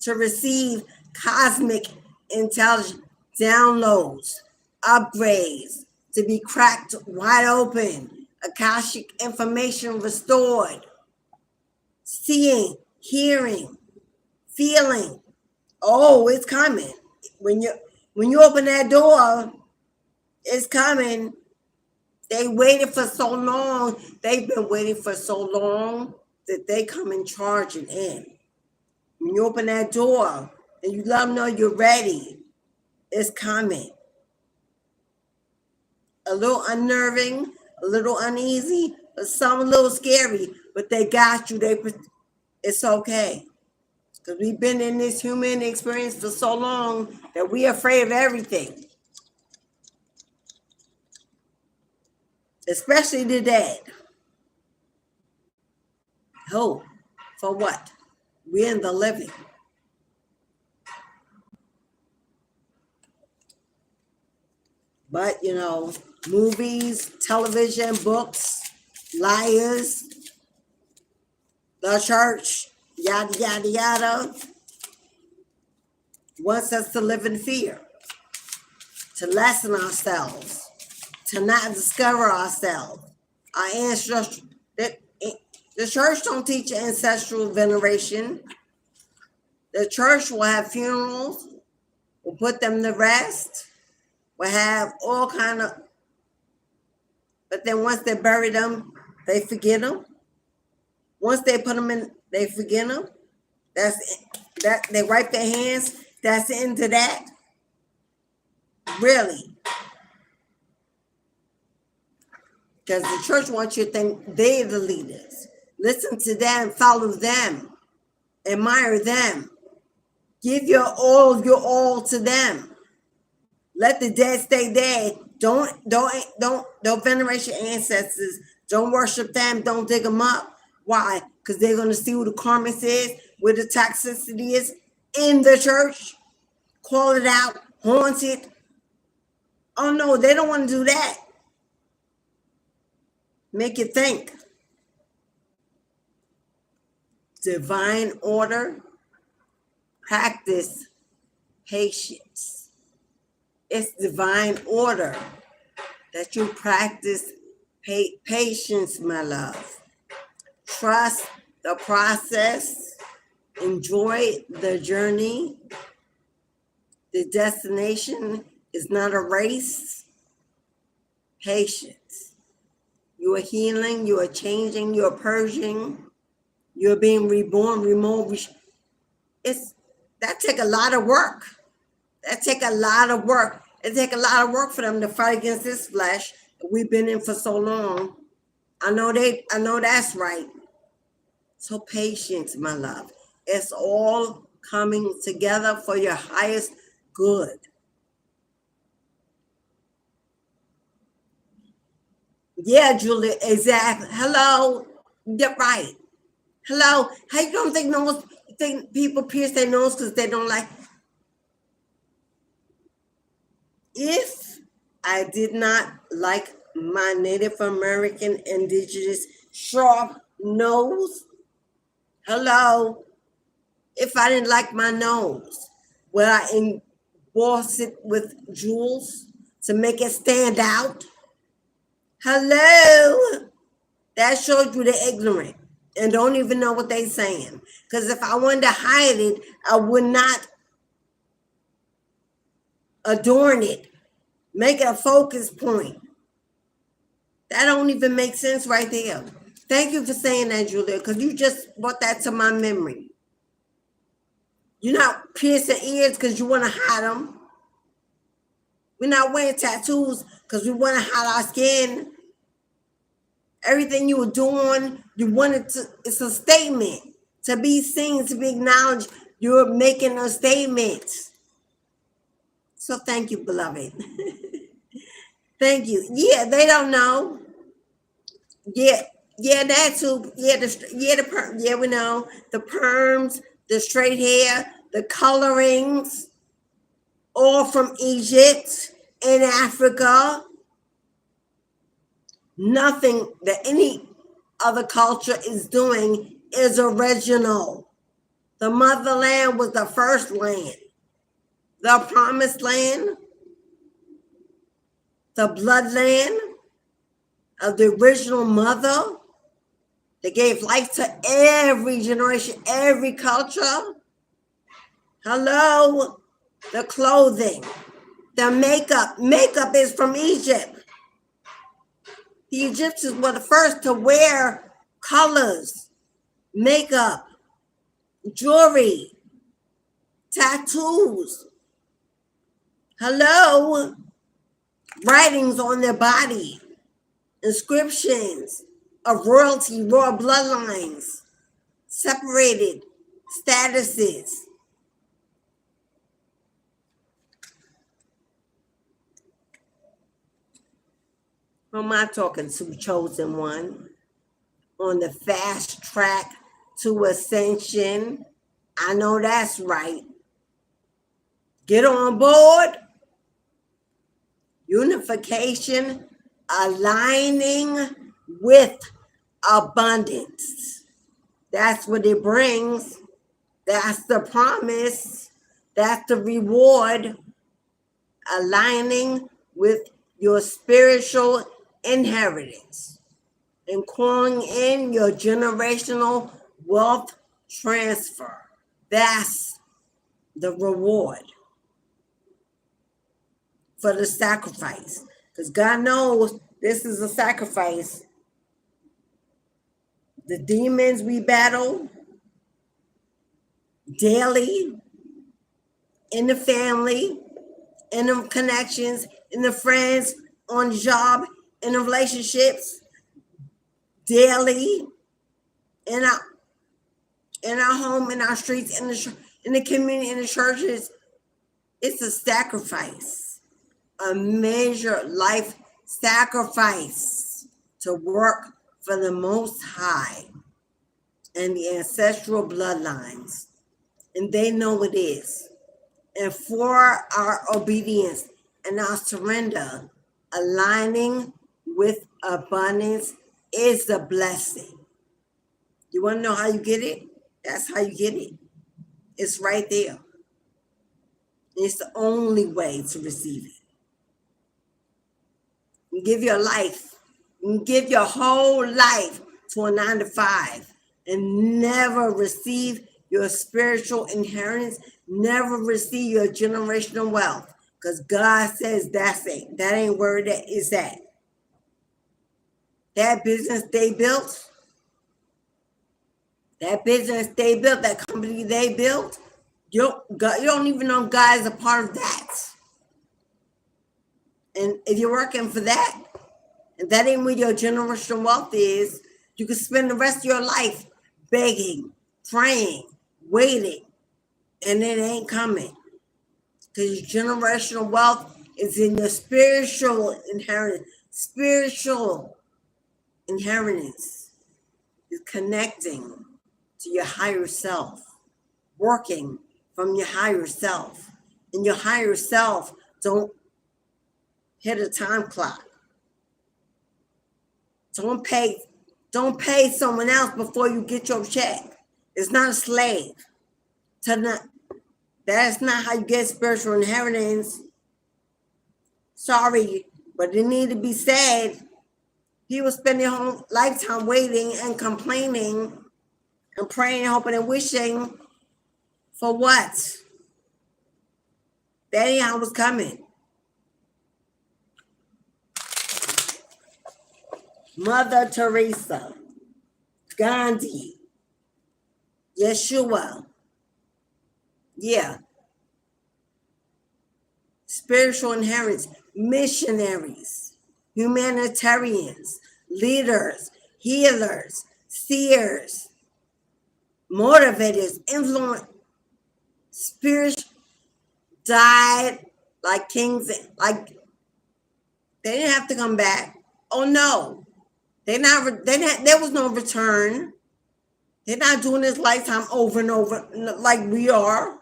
to receive cosmic intelligence, downloads, upgrades, to be cracked wide open, Akashic information restored, seeing, hearing, feeling? Oh, it's coming. When you open that door, it's coming. They waited for so long. They've been waiting for so long that they come in charging in. When you open that door and you let them know you're ready, it's coming. A little unnerving, a little uneasy, but some a little scary, but they got you. It's okay. Because we've been in this human experience for so long that we're afraid of everything. Especially the dead. Hope for what? We're in the living. But, movies, television, books, liars, the church, yada, yada, yada, wants us to live in fear, to lessen ourselves, to not discover ourselves. Our ancestors, the church don't teach ancestral veneration. The church will have funerals, will put them to rest, will have all kind of But then once they bury them, they forget them. Once they put them in, they forget them. That's that. They wipe their hands. That's the end of that. Really. Because the church wants you to think they're the leaders. Listen to them, follow them, admire them. Give your all to them. Let the dead stay dead. Don't venerate your ancestors. Don't worship them. Don't dig them up. Why? Because they're going to see who the karmic is, where the toxicity is in the church. Call it out, haunt it. Oh no, they don't want to do that. Make you think. Divine order. Practice patience. It's divine order that you practice patience, my love. Trust the process. Enjoy the journey. The destination is not a race. Patience. You are healing. You are changing. You are purging. You are being reborn, removed. That take a lot of work. That take a lot of work. It take a lot of work for them to fight against this flesh that we've been in for so long. I know that's right. So patience, my love. It's all coming together for your highest good. Yeah, Julia, exactly. Hello. You're right. Hello. How you don't think people pierce their nose because they don't like? If I did not like my Native American indigenous sharp nose, hello. If I didn't like my nose, would I emboss it with jewels to make it stand out? Hello. That shows you they're ignorant and don't even know what they're saying. Because if I wanted to hide it, I would not adorn it, make it a focus point. That don't even make sense right there. Thank you for saying that, Julia, because you just brought that to my memory. You're not piercing ears because you want to hide them. We're not wearing tattoos because we want to hide our skin. Everything you were doing, you wanted to, it's a statement. To be seen, to be acknowledged, you're making a statement. So thank you, beloved. Thank you. Yeah, they don't know. Yeah, that too. Yeah, we know. The perms, the straight hair, the colorings, all from Egypt and Africa. Nothing that any other culture is doing is original. The motherland was the first land. The promised land, the bloodland of the original mother that gave life to every generation, every culture. Hello, the clothing, the makeup. Makeup is from Egypt. The Egyptians were the first to wear colors, makeup, jewelry, tattoos. Hello, writings on their body, inscriptions of royalty, royal bloodlines, separated statuses. Who am I talking to, chosen one? On the fast track to ascension. I know that's right. Get on board. Unification, aligning with abundance. That's what it brings. That's the promise. That's the reward. Aligning with your spiritual inheritance and calling in your generational wealth transfer. That's the reward for the sacrifice. Because God knows This is a sacrifice. The demons we battle daily in the family, in the connections, in the friends, on the job, in the relationships, daily, in our home, in our streets, in the community, in the churches. It's a sacrifice, a major life sacrifice to work for the Most High and the ancestral bloodlines. And they know it is. And for our obedience and our surrender, aligning with abundance is a blessing. You want to know how you get it? That's how you get it. It's right there. It's the only way to receive it. You give your life, you give your whole life to a 9-to-5 and never receive your spiritual inheritance, never receive your generational wealth, because God says that's it. That ain't where that is at. That business they built, that company they built, you don't even know God is a part of that. And if you're working for that, and that ain't where your generational wealth is, you can spend the rest of your life begging, praying, waiting, and it ain't coming. Because your generational wealth is in your spiritual inheritance. Spiritual inheritance is connecting to your higher self, working from your higher self. And your higher self don't hit a time clock. Don't pay someone else before you get your check. It's not a slave. That's not how you get spiritual inheritance. Sorry, but it need to be said. People spend their whole lifetime waiting and complaining and praying, hoping and wishing for what? That ain't how it's coming. Mother Teresa, Gandhi, Yeshua. Yeah. Spiritual inheritance, missionaries, humanitarians, leaders, healers, seers, motivators, influence, spirits died like kings, like they didn't have to come back. Oh no. There was no return. They're not doing this lifetime over and over like we are.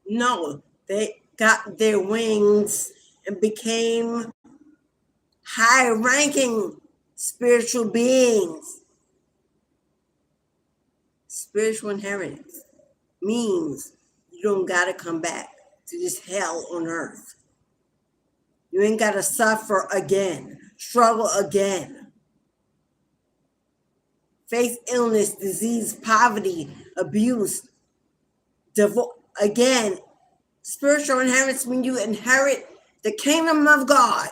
No, they got their wings and became high-ranking spiritual beings. Spiritual inheritance means you don't got to come back to this hell on earth. You ain't got to suffer again, struggle again. Face illness, disease, poverty, abuse, divorce. Again, spiritual inheritance means you inherit the kingdom of God.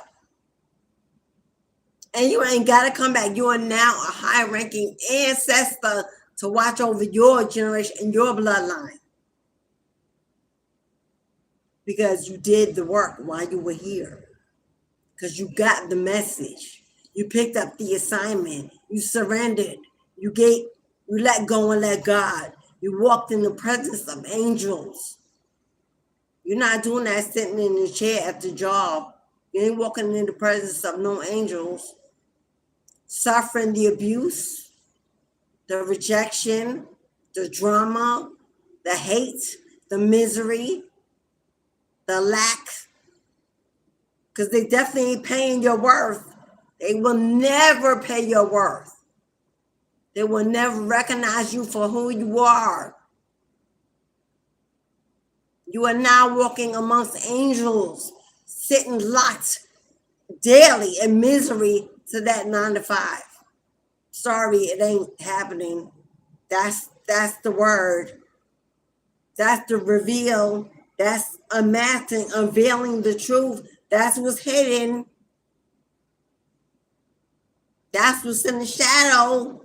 And you ain't got to come back. You are now a high-ranking ancestor to watch over your generation and your bloodline. Because you did the work while you were here. Because you got the message. You picked up the assignment. You surrendered. You let go and let God. You walked in the presence of angels. You're not doing that sitting in the chair at the job. You ain't walking in the presence of no angels. Suffering the abuse, the rejection, the drama, the hate, the misery, the lack. Because they definitely ain't paying your worth. They will never pay your worth. They will never recognize you for who you are. You are now walking amongst angels, sitting locked daily in misery to that 9-to-5. Sorry, it ain't happening. That's the word. That's the reveal. That's unmasking, unveiling the truth. That's what's hidden. That's what's in the shadow.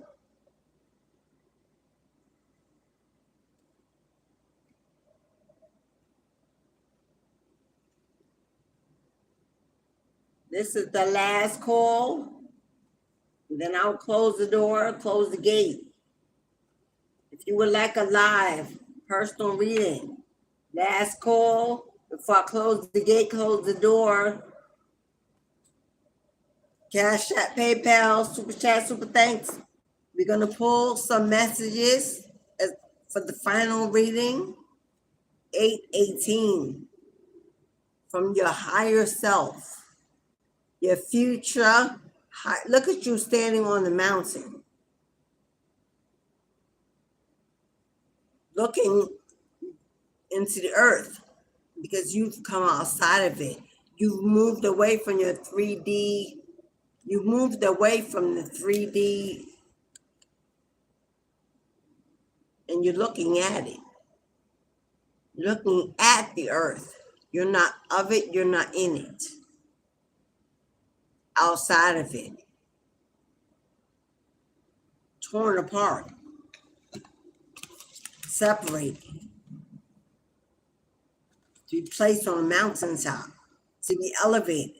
This is the last call. Then I'll close the door, close the gate. If you would like a live personal reading, last call, before I close the gate, close the door. Cashapp, PayPal, Super Chat, Super Thanks. We're going to pull some messages for the final reading. 818 from your higher self, your future. Look at you standing on the mountain, looking into the earth, because you've come outside of it. You've moved away from your 3D. You've moved away from the 3D, and you're looking at it. You're looking at the earth. You're not of it. You're not in it. Outside of it. Torn apart. Separated. To be placed on a mountaintop. To be elevated.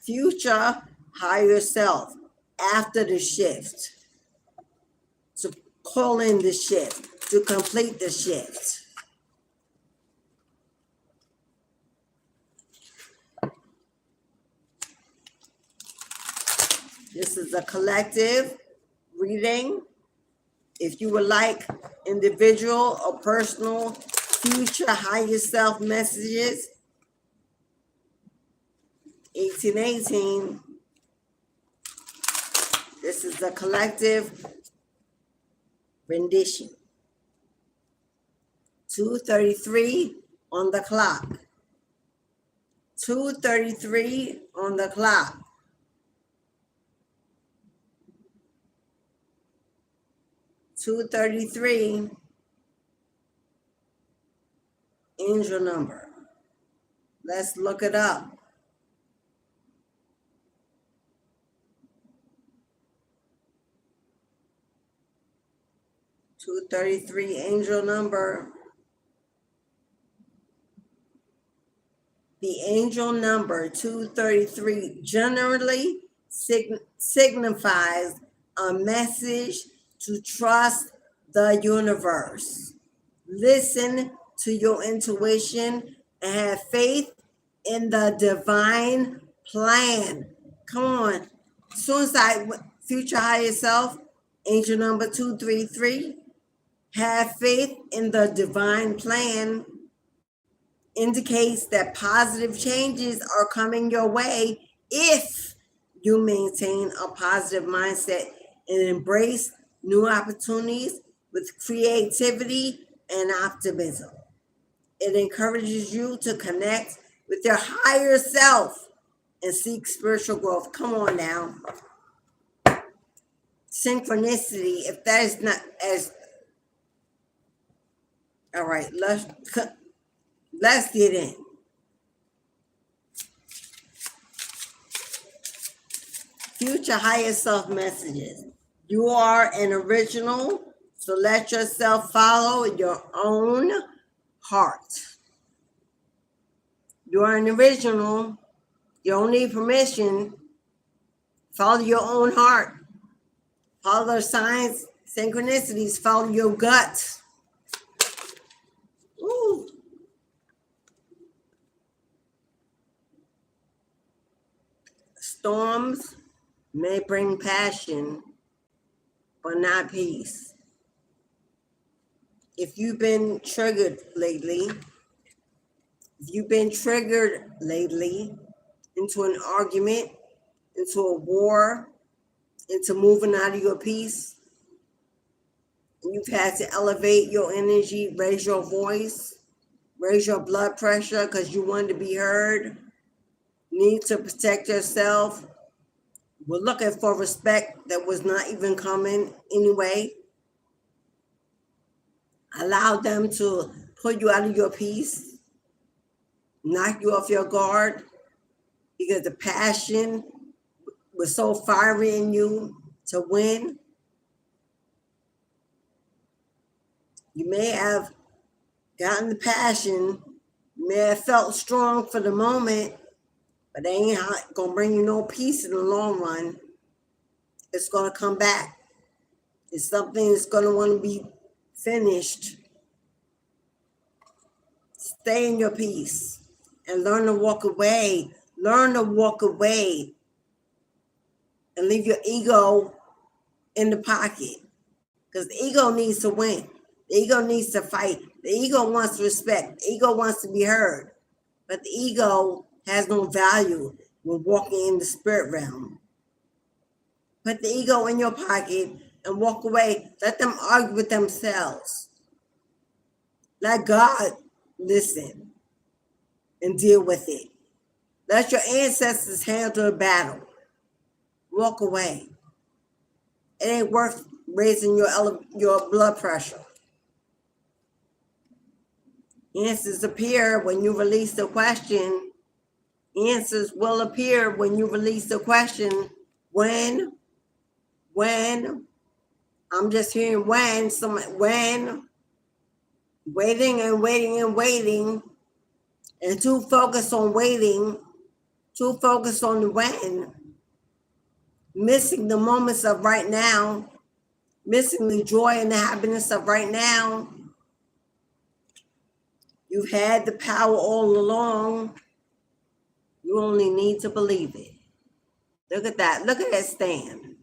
Future higher self after the shift. To call in the shift. To complete the shift. This is a collective reading. If you would like individual or personal future higher self messages, 1818. This is a collective rendition. 2:33 on the clock. 2:33 on the clock. 2:33, angel number. Let's look it up. 2:33, angel number. The angel number 2:33 generally signifies a message to trust the universe. Listen to your intuition and have faith in the divine plan. Come on. Suicide, future higher self, angel number 233. Have faith in the divine plan indicates that positive changes are coming your way if you maintain a positive mindset and embrace new opportunities with creativity and optimism. It encourages you to connect with your higher self and seek spiritual growth. Come on now. Synchronicity, if that is not as... All right, let's get in. Future higher self messages. You are an original, so let yourself follow your own heart. You are an original. You don't need permission. Follow your own heart. Follow the signs, synchronicities. Follow your gut. Ooh. Storms may bring passion, but not peace. If you've been triggered lately, into an argument, into a war, into moving out of your peace, and you've had to elevate your energy, raise your voice, raise your blood pressure because you want to be heard, need to protect yourself, we're looking for respect that was not even coming anyway. Allow them to pull you out of your peace, knock you off your guard, because the passion was so fiery in you to win. You may have gotten the passion, you may have felt strong for the moment, but they ain't gonna bring you no peace in the long run. It's gonna come back. It's something that's gonna want to be finished. Stay in your peace and learn to walk away. Learn to walk away and leave your ego in the pocket. Because the ego needs to win. The ego needs to fight. The ego wants respect. The ego wants to be heard. But the ego has no value when walking in the spirit realm. Put the ego in your pocket and walk away. Let them argue with themselves. Let God listen and deal with it. Let your ancestors handle the battle. Walk away. It ain't worth raising your blood pressure. Answers appear when you release the question. Answers will appear when you release the question. When, I'm just hearing when, waiting and waiting and waiting, and too focused on waiting, too focused on the when, missing the moments of right now, missing the joy and the happiness of right now. You've had the power all along. You only need to believe it. Look at that. Look at that stand.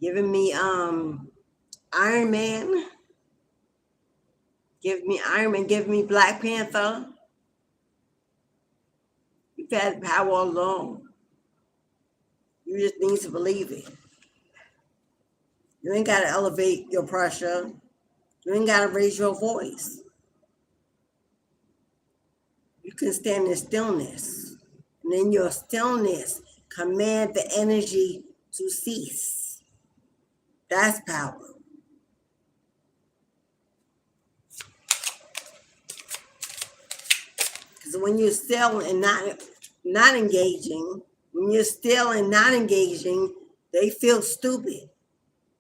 Giving me Iron Man. Give me Iron Man. Give me Black Panther. You've had the power all along. You just need to believe it. You ain't got to elevate your pressure. You ain't got to raise your voice. You can stand in stillness. And in your stillness, command the energy to cease. That's power. Because when you're still and not engaging, when you're still and not engaging, they feel stupid.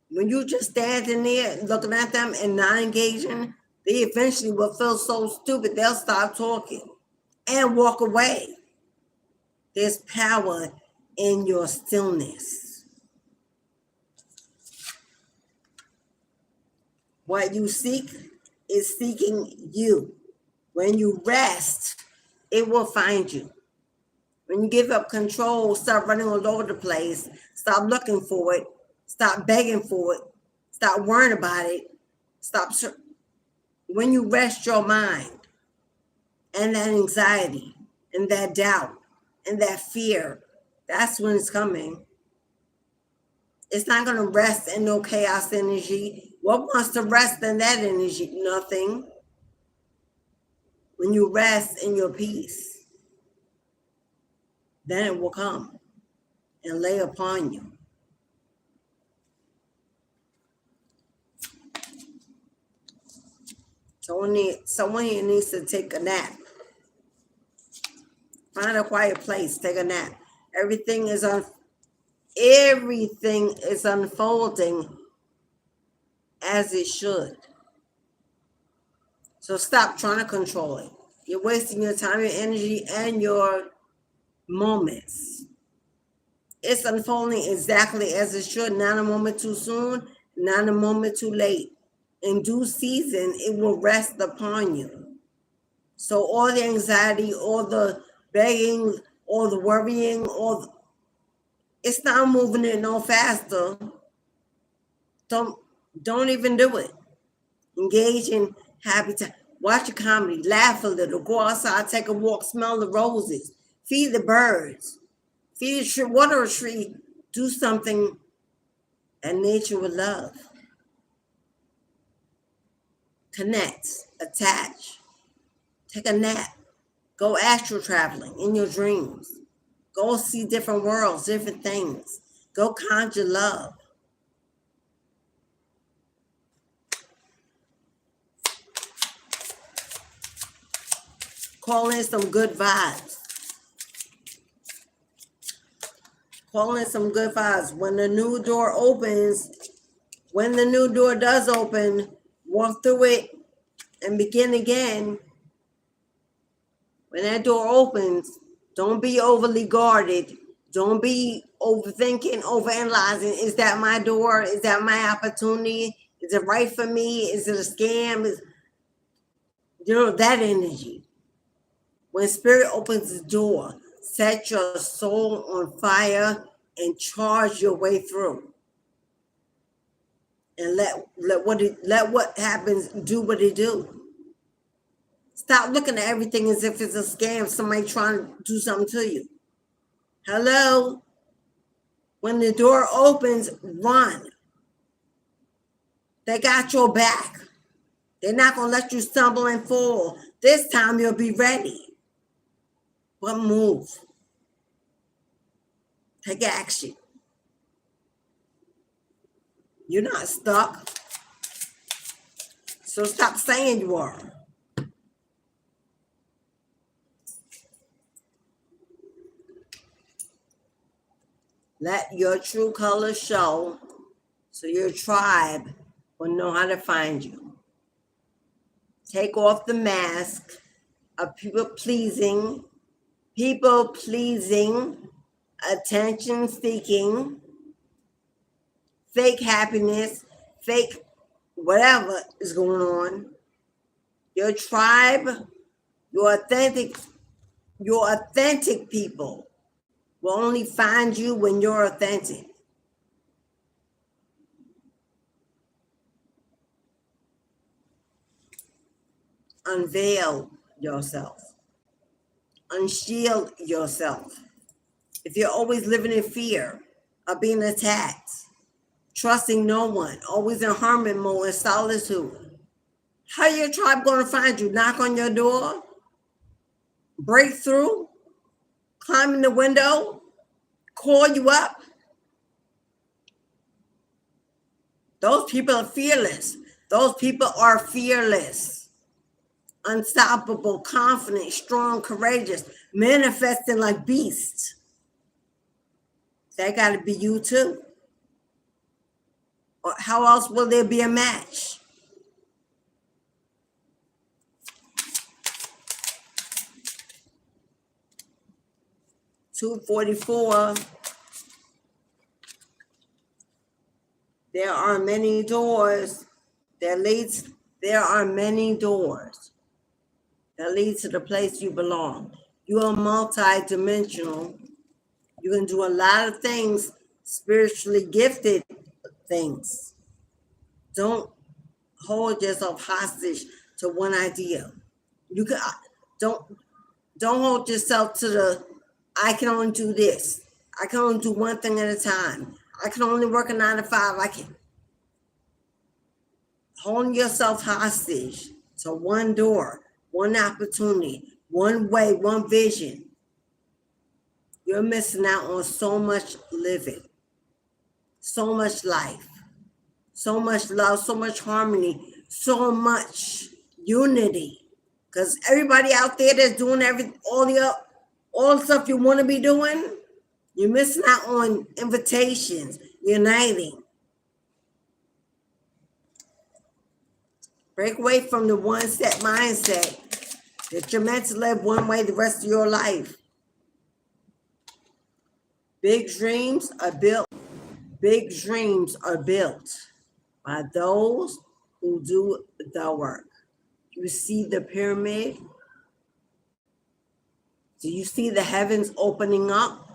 When you just standing there looking at them and not engaging, they eventually will feel so stupid they'll stop talking and walk away. There's power in your stillness. What you seek is seeking you. When you rest, it will find you. When you give up control, stop running all over the place, stop looking for it, stop begging for it, stop worrying about it, when you rest your mind and that anxiety and that doubt and that fear, that's when it's coming. It's not going to rest in no chaos energy. What wants to rest in that energy? Nothing. When you rest in your peace, then it will come and lay upon you. Someone here needs to take a nap. Find a quiet place, take a nap. Everything is unfolding as it should. So stop trying to control it. You're wasting your time, your energy, and your moments. It's unfolding exactly as it should, not a moment too soon, not a moment too late. In due season, it will rest upon you. So all the anxiety, all the begging, all the worrying, it's not moving it no faster. Don't even do it. Engage in happy time. Watch a comedy, laugh a little, go outside, take a walk, smell the roses, feed the birds, feed a tree, water a tree, do something that nature would love. Connect, attach, take a nap, go astral traveling in your dreams, go see different worlds, different things, go conjure love. Call in some good vibes. Call in some good vibes. When the new door opens, when the new door does open, walk through it and begin again. When that door opens, don't be overly guarded. Don't be overthinking, overanalyzing. Is that my door? Is that my opportunity? Is it right for me? Is it a scam? That energy. When spirit opens the door, set your soul on fire and charge your way through. And let what happens do what it do. Stop looking at everything as if it's a scam, somebody trying to do something to you. Hello? When the door opens, run. They got your back. They're not going to let you stumble and fall. This time you'll be ready. But move. Take action. You're not stuck. So stop saying you are. Let your true colors show so your tribe will know how to find you. Take off the mask of people pleasing, attention seeking, fake happiness, fake whatever is going on. Your tribe, your authentic people will only find you when you're authentic. Unveil yourself. Unshield yourself. If you're always living in fear of being attacked, trusting no one, always in hermit mode and solitude, how your tribe going to find you? Knock on your door? Break through? Climb in the window? Call you up? Those people are fearless. Those people are fearless. Unstoppable, confident, strong, courageous, manifesting like beasts. That got to be you too. Or how else will there be a match? $244. There are many doors that leads. There are many doors that lead to the place you belong. You are multi-dimensional. You can do a lot of things, spiritually gifted things. Don't hold yourself hostage to one idea. You can don't hold yourself to the I can only do this. I can only do one thing at a time. I can only work a 9 to 5. I can hold yourself hostage to one door, one opportunity, one way, one vision. You're missing out on so much living, so much life, so much love, so much harmony, so much unity. Because everybody out there that's doing all the stuff you want to be doing, you're missing out on invitations, uniting. Break away from the one set mindset that you're meant to live one way the rest of your life. Big dreams are built by those who do the work. You see the pyramid? Do you see the heavens opening up?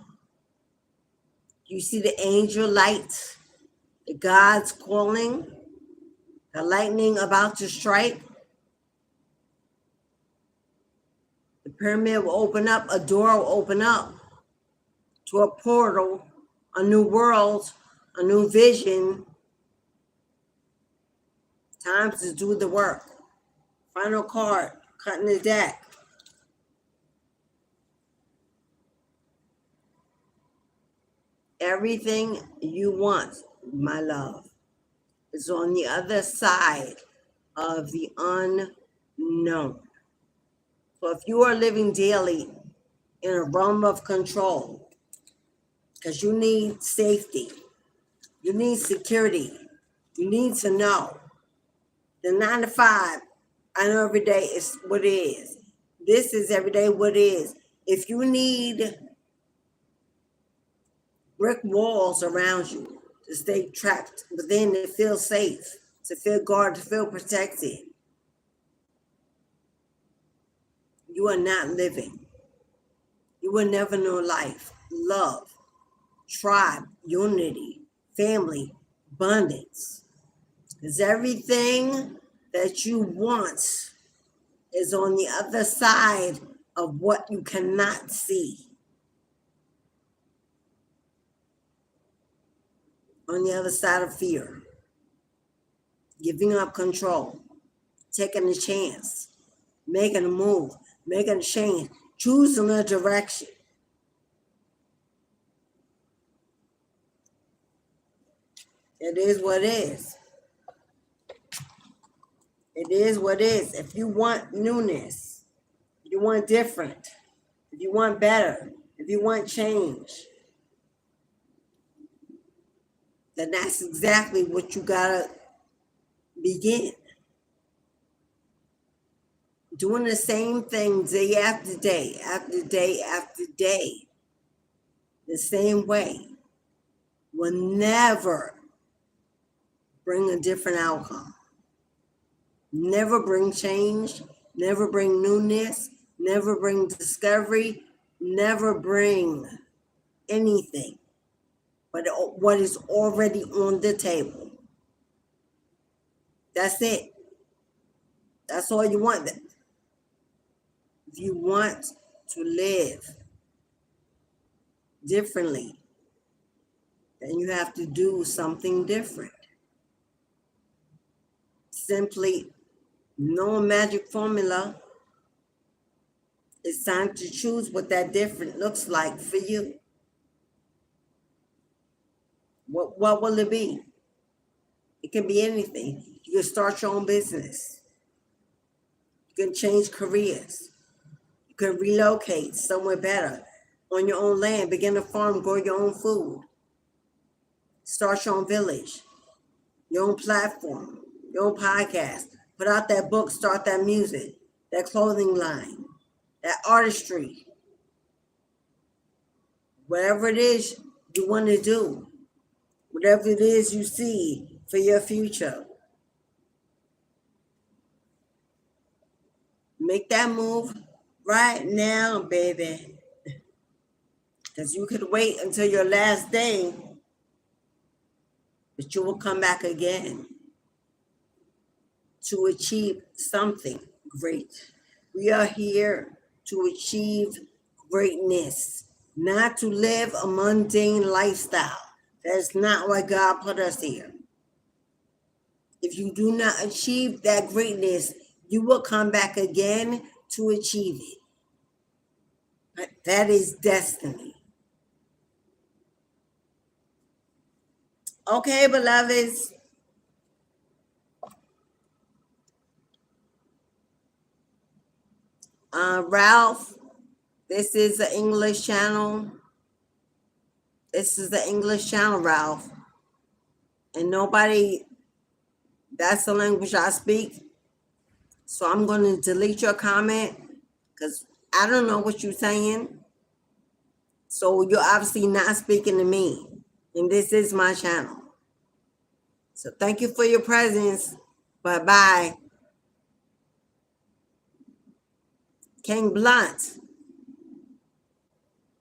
You see the angel light, the God's calling, the lightning about to strike? The pyramid will open up, a door will open up to a portal, a new world, a new vision. Time to do the work. Final card, cutting the deck. Everything you want, my love, is on the other side of the unknown. So if you are living daily in a realm of control, because you need safety. You need security. You need to know. The 9 to 5, I know every day is what it is. This is every day what it is. If you need brick walls around you to stay trapped within, to feel safe, to feel guarded, to feel protected, you are not living. You will never know life, love, tribe, unity, family, abundance. Because everything that you want is on the other side of what you cannot see. On the other side of fear. Giving up control. Taking a chance. Making a move. Making a change. Choosing a direction. It is what it is. It is what it is. If you want newness, if you want different, if you want better, if you want change, then that's exactly what you gotta begin. Doing the same thing day after day, after day, after day, the same way, will never bring a different outcome. Never bring change, never bring newness, never bring discovery, never bring anything but what is already on the table. That's it. That's all you want. If you want to live differently, then you have to do something different. Simply no magic formula. It's time to choose what that different looks like for you. What will it be? It can be anything. You can start your own business. You can change careers. You can relocate somewhere better on your own land, begin a farm, grow your own food. Start your own village, your own platform, your own podcast. Put out that book, start that music, that clothing line, that artistry. Whatever it is you want to do, whatever it is you see for your future, make that move right now, baby. Because you could wait until your last day, but you will come back again to achieve something great. We are here to achieve greatness, not to live a mundane lifestyle. That's not why God put us here. If you do not achieve that greatness, you will come back again to achieve it. But that is destiny. Okay, beloveds. Ralph, this is the English channel. This is the English channel, Ralph. And nobody, that's the language I speak. So I'm going to delete your comment because I don't know what you're saying. So you're obviously not speaking to me. And this is my channel. So thank you for your presence. Bye-bye. King Blunt.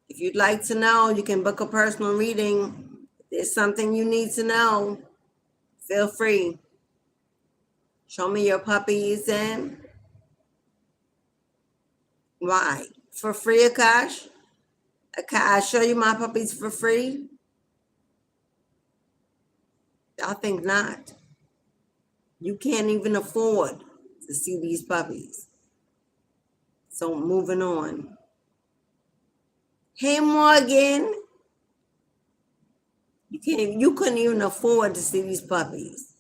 If you'd like to know, you can book a personal reading. If there's something you need to know, feel free. Show me your puppies and why? For free, Akash? I show you my puppies for free? I think not. You can't even afford to see these puppies. So moving on. Hey, Morgan. You couldn't even afford to see these puppies.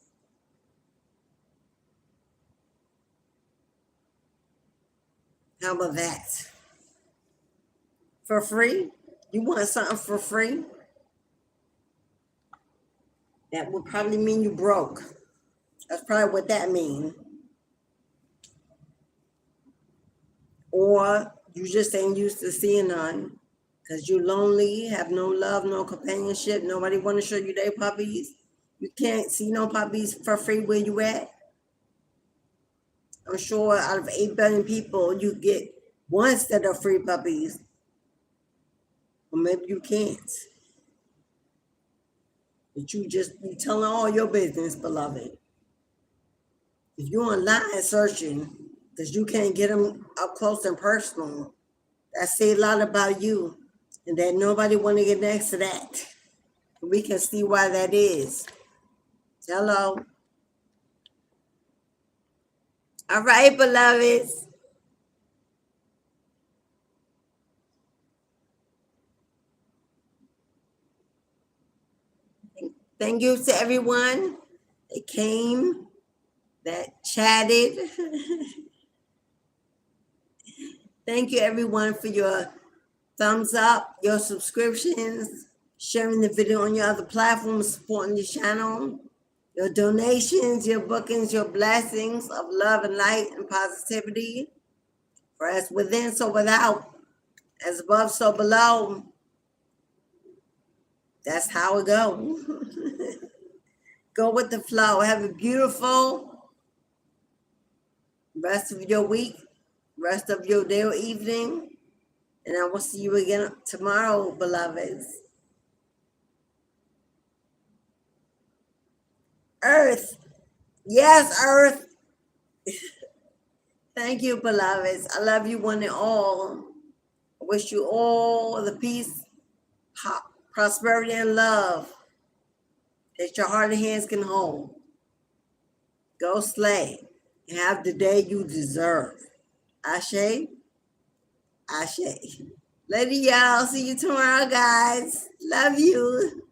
How about that? For free? You want something for free? That would probably mean you broke. That's probably what that means. Or you just ain't used to seeing none because you're lonely, have no love, no companionship. Nobody want to show you their puppies. You can't see no puppies for free where you at. I'm sure out of 8 billion people, you get one set of free puppies. Or maybe you can't. But you just be telling all your business, beloved. If you're online searching because you can't get them up close and personal, that say a lot about you, and that nobody want to get next to that. We can see why that is. Hello. All right, beloveds. Thank you to everyone that came, that chatted. Thank you, everyone, for your thumbs up, your subscriptions, sharing the video on your other platforms, supporting the channel, your donations, your bookings, your blessings of love and light and positivity. For as within, so without, as above, so below. That's how it goes. Go with the flow. Have a beautiful rest of your week, rest of your day or evening. And I will see you again tomorrow, beloveds. Earth. Yes, Earth. Thank you, beloveds. I love you one and all. I wish you all the peace, prosperity, and love that your heart and hands can hold. Go slay and have the day you deserve. Ashe. Ashe. Lady y'all, see you tomorrow, guys. Love you.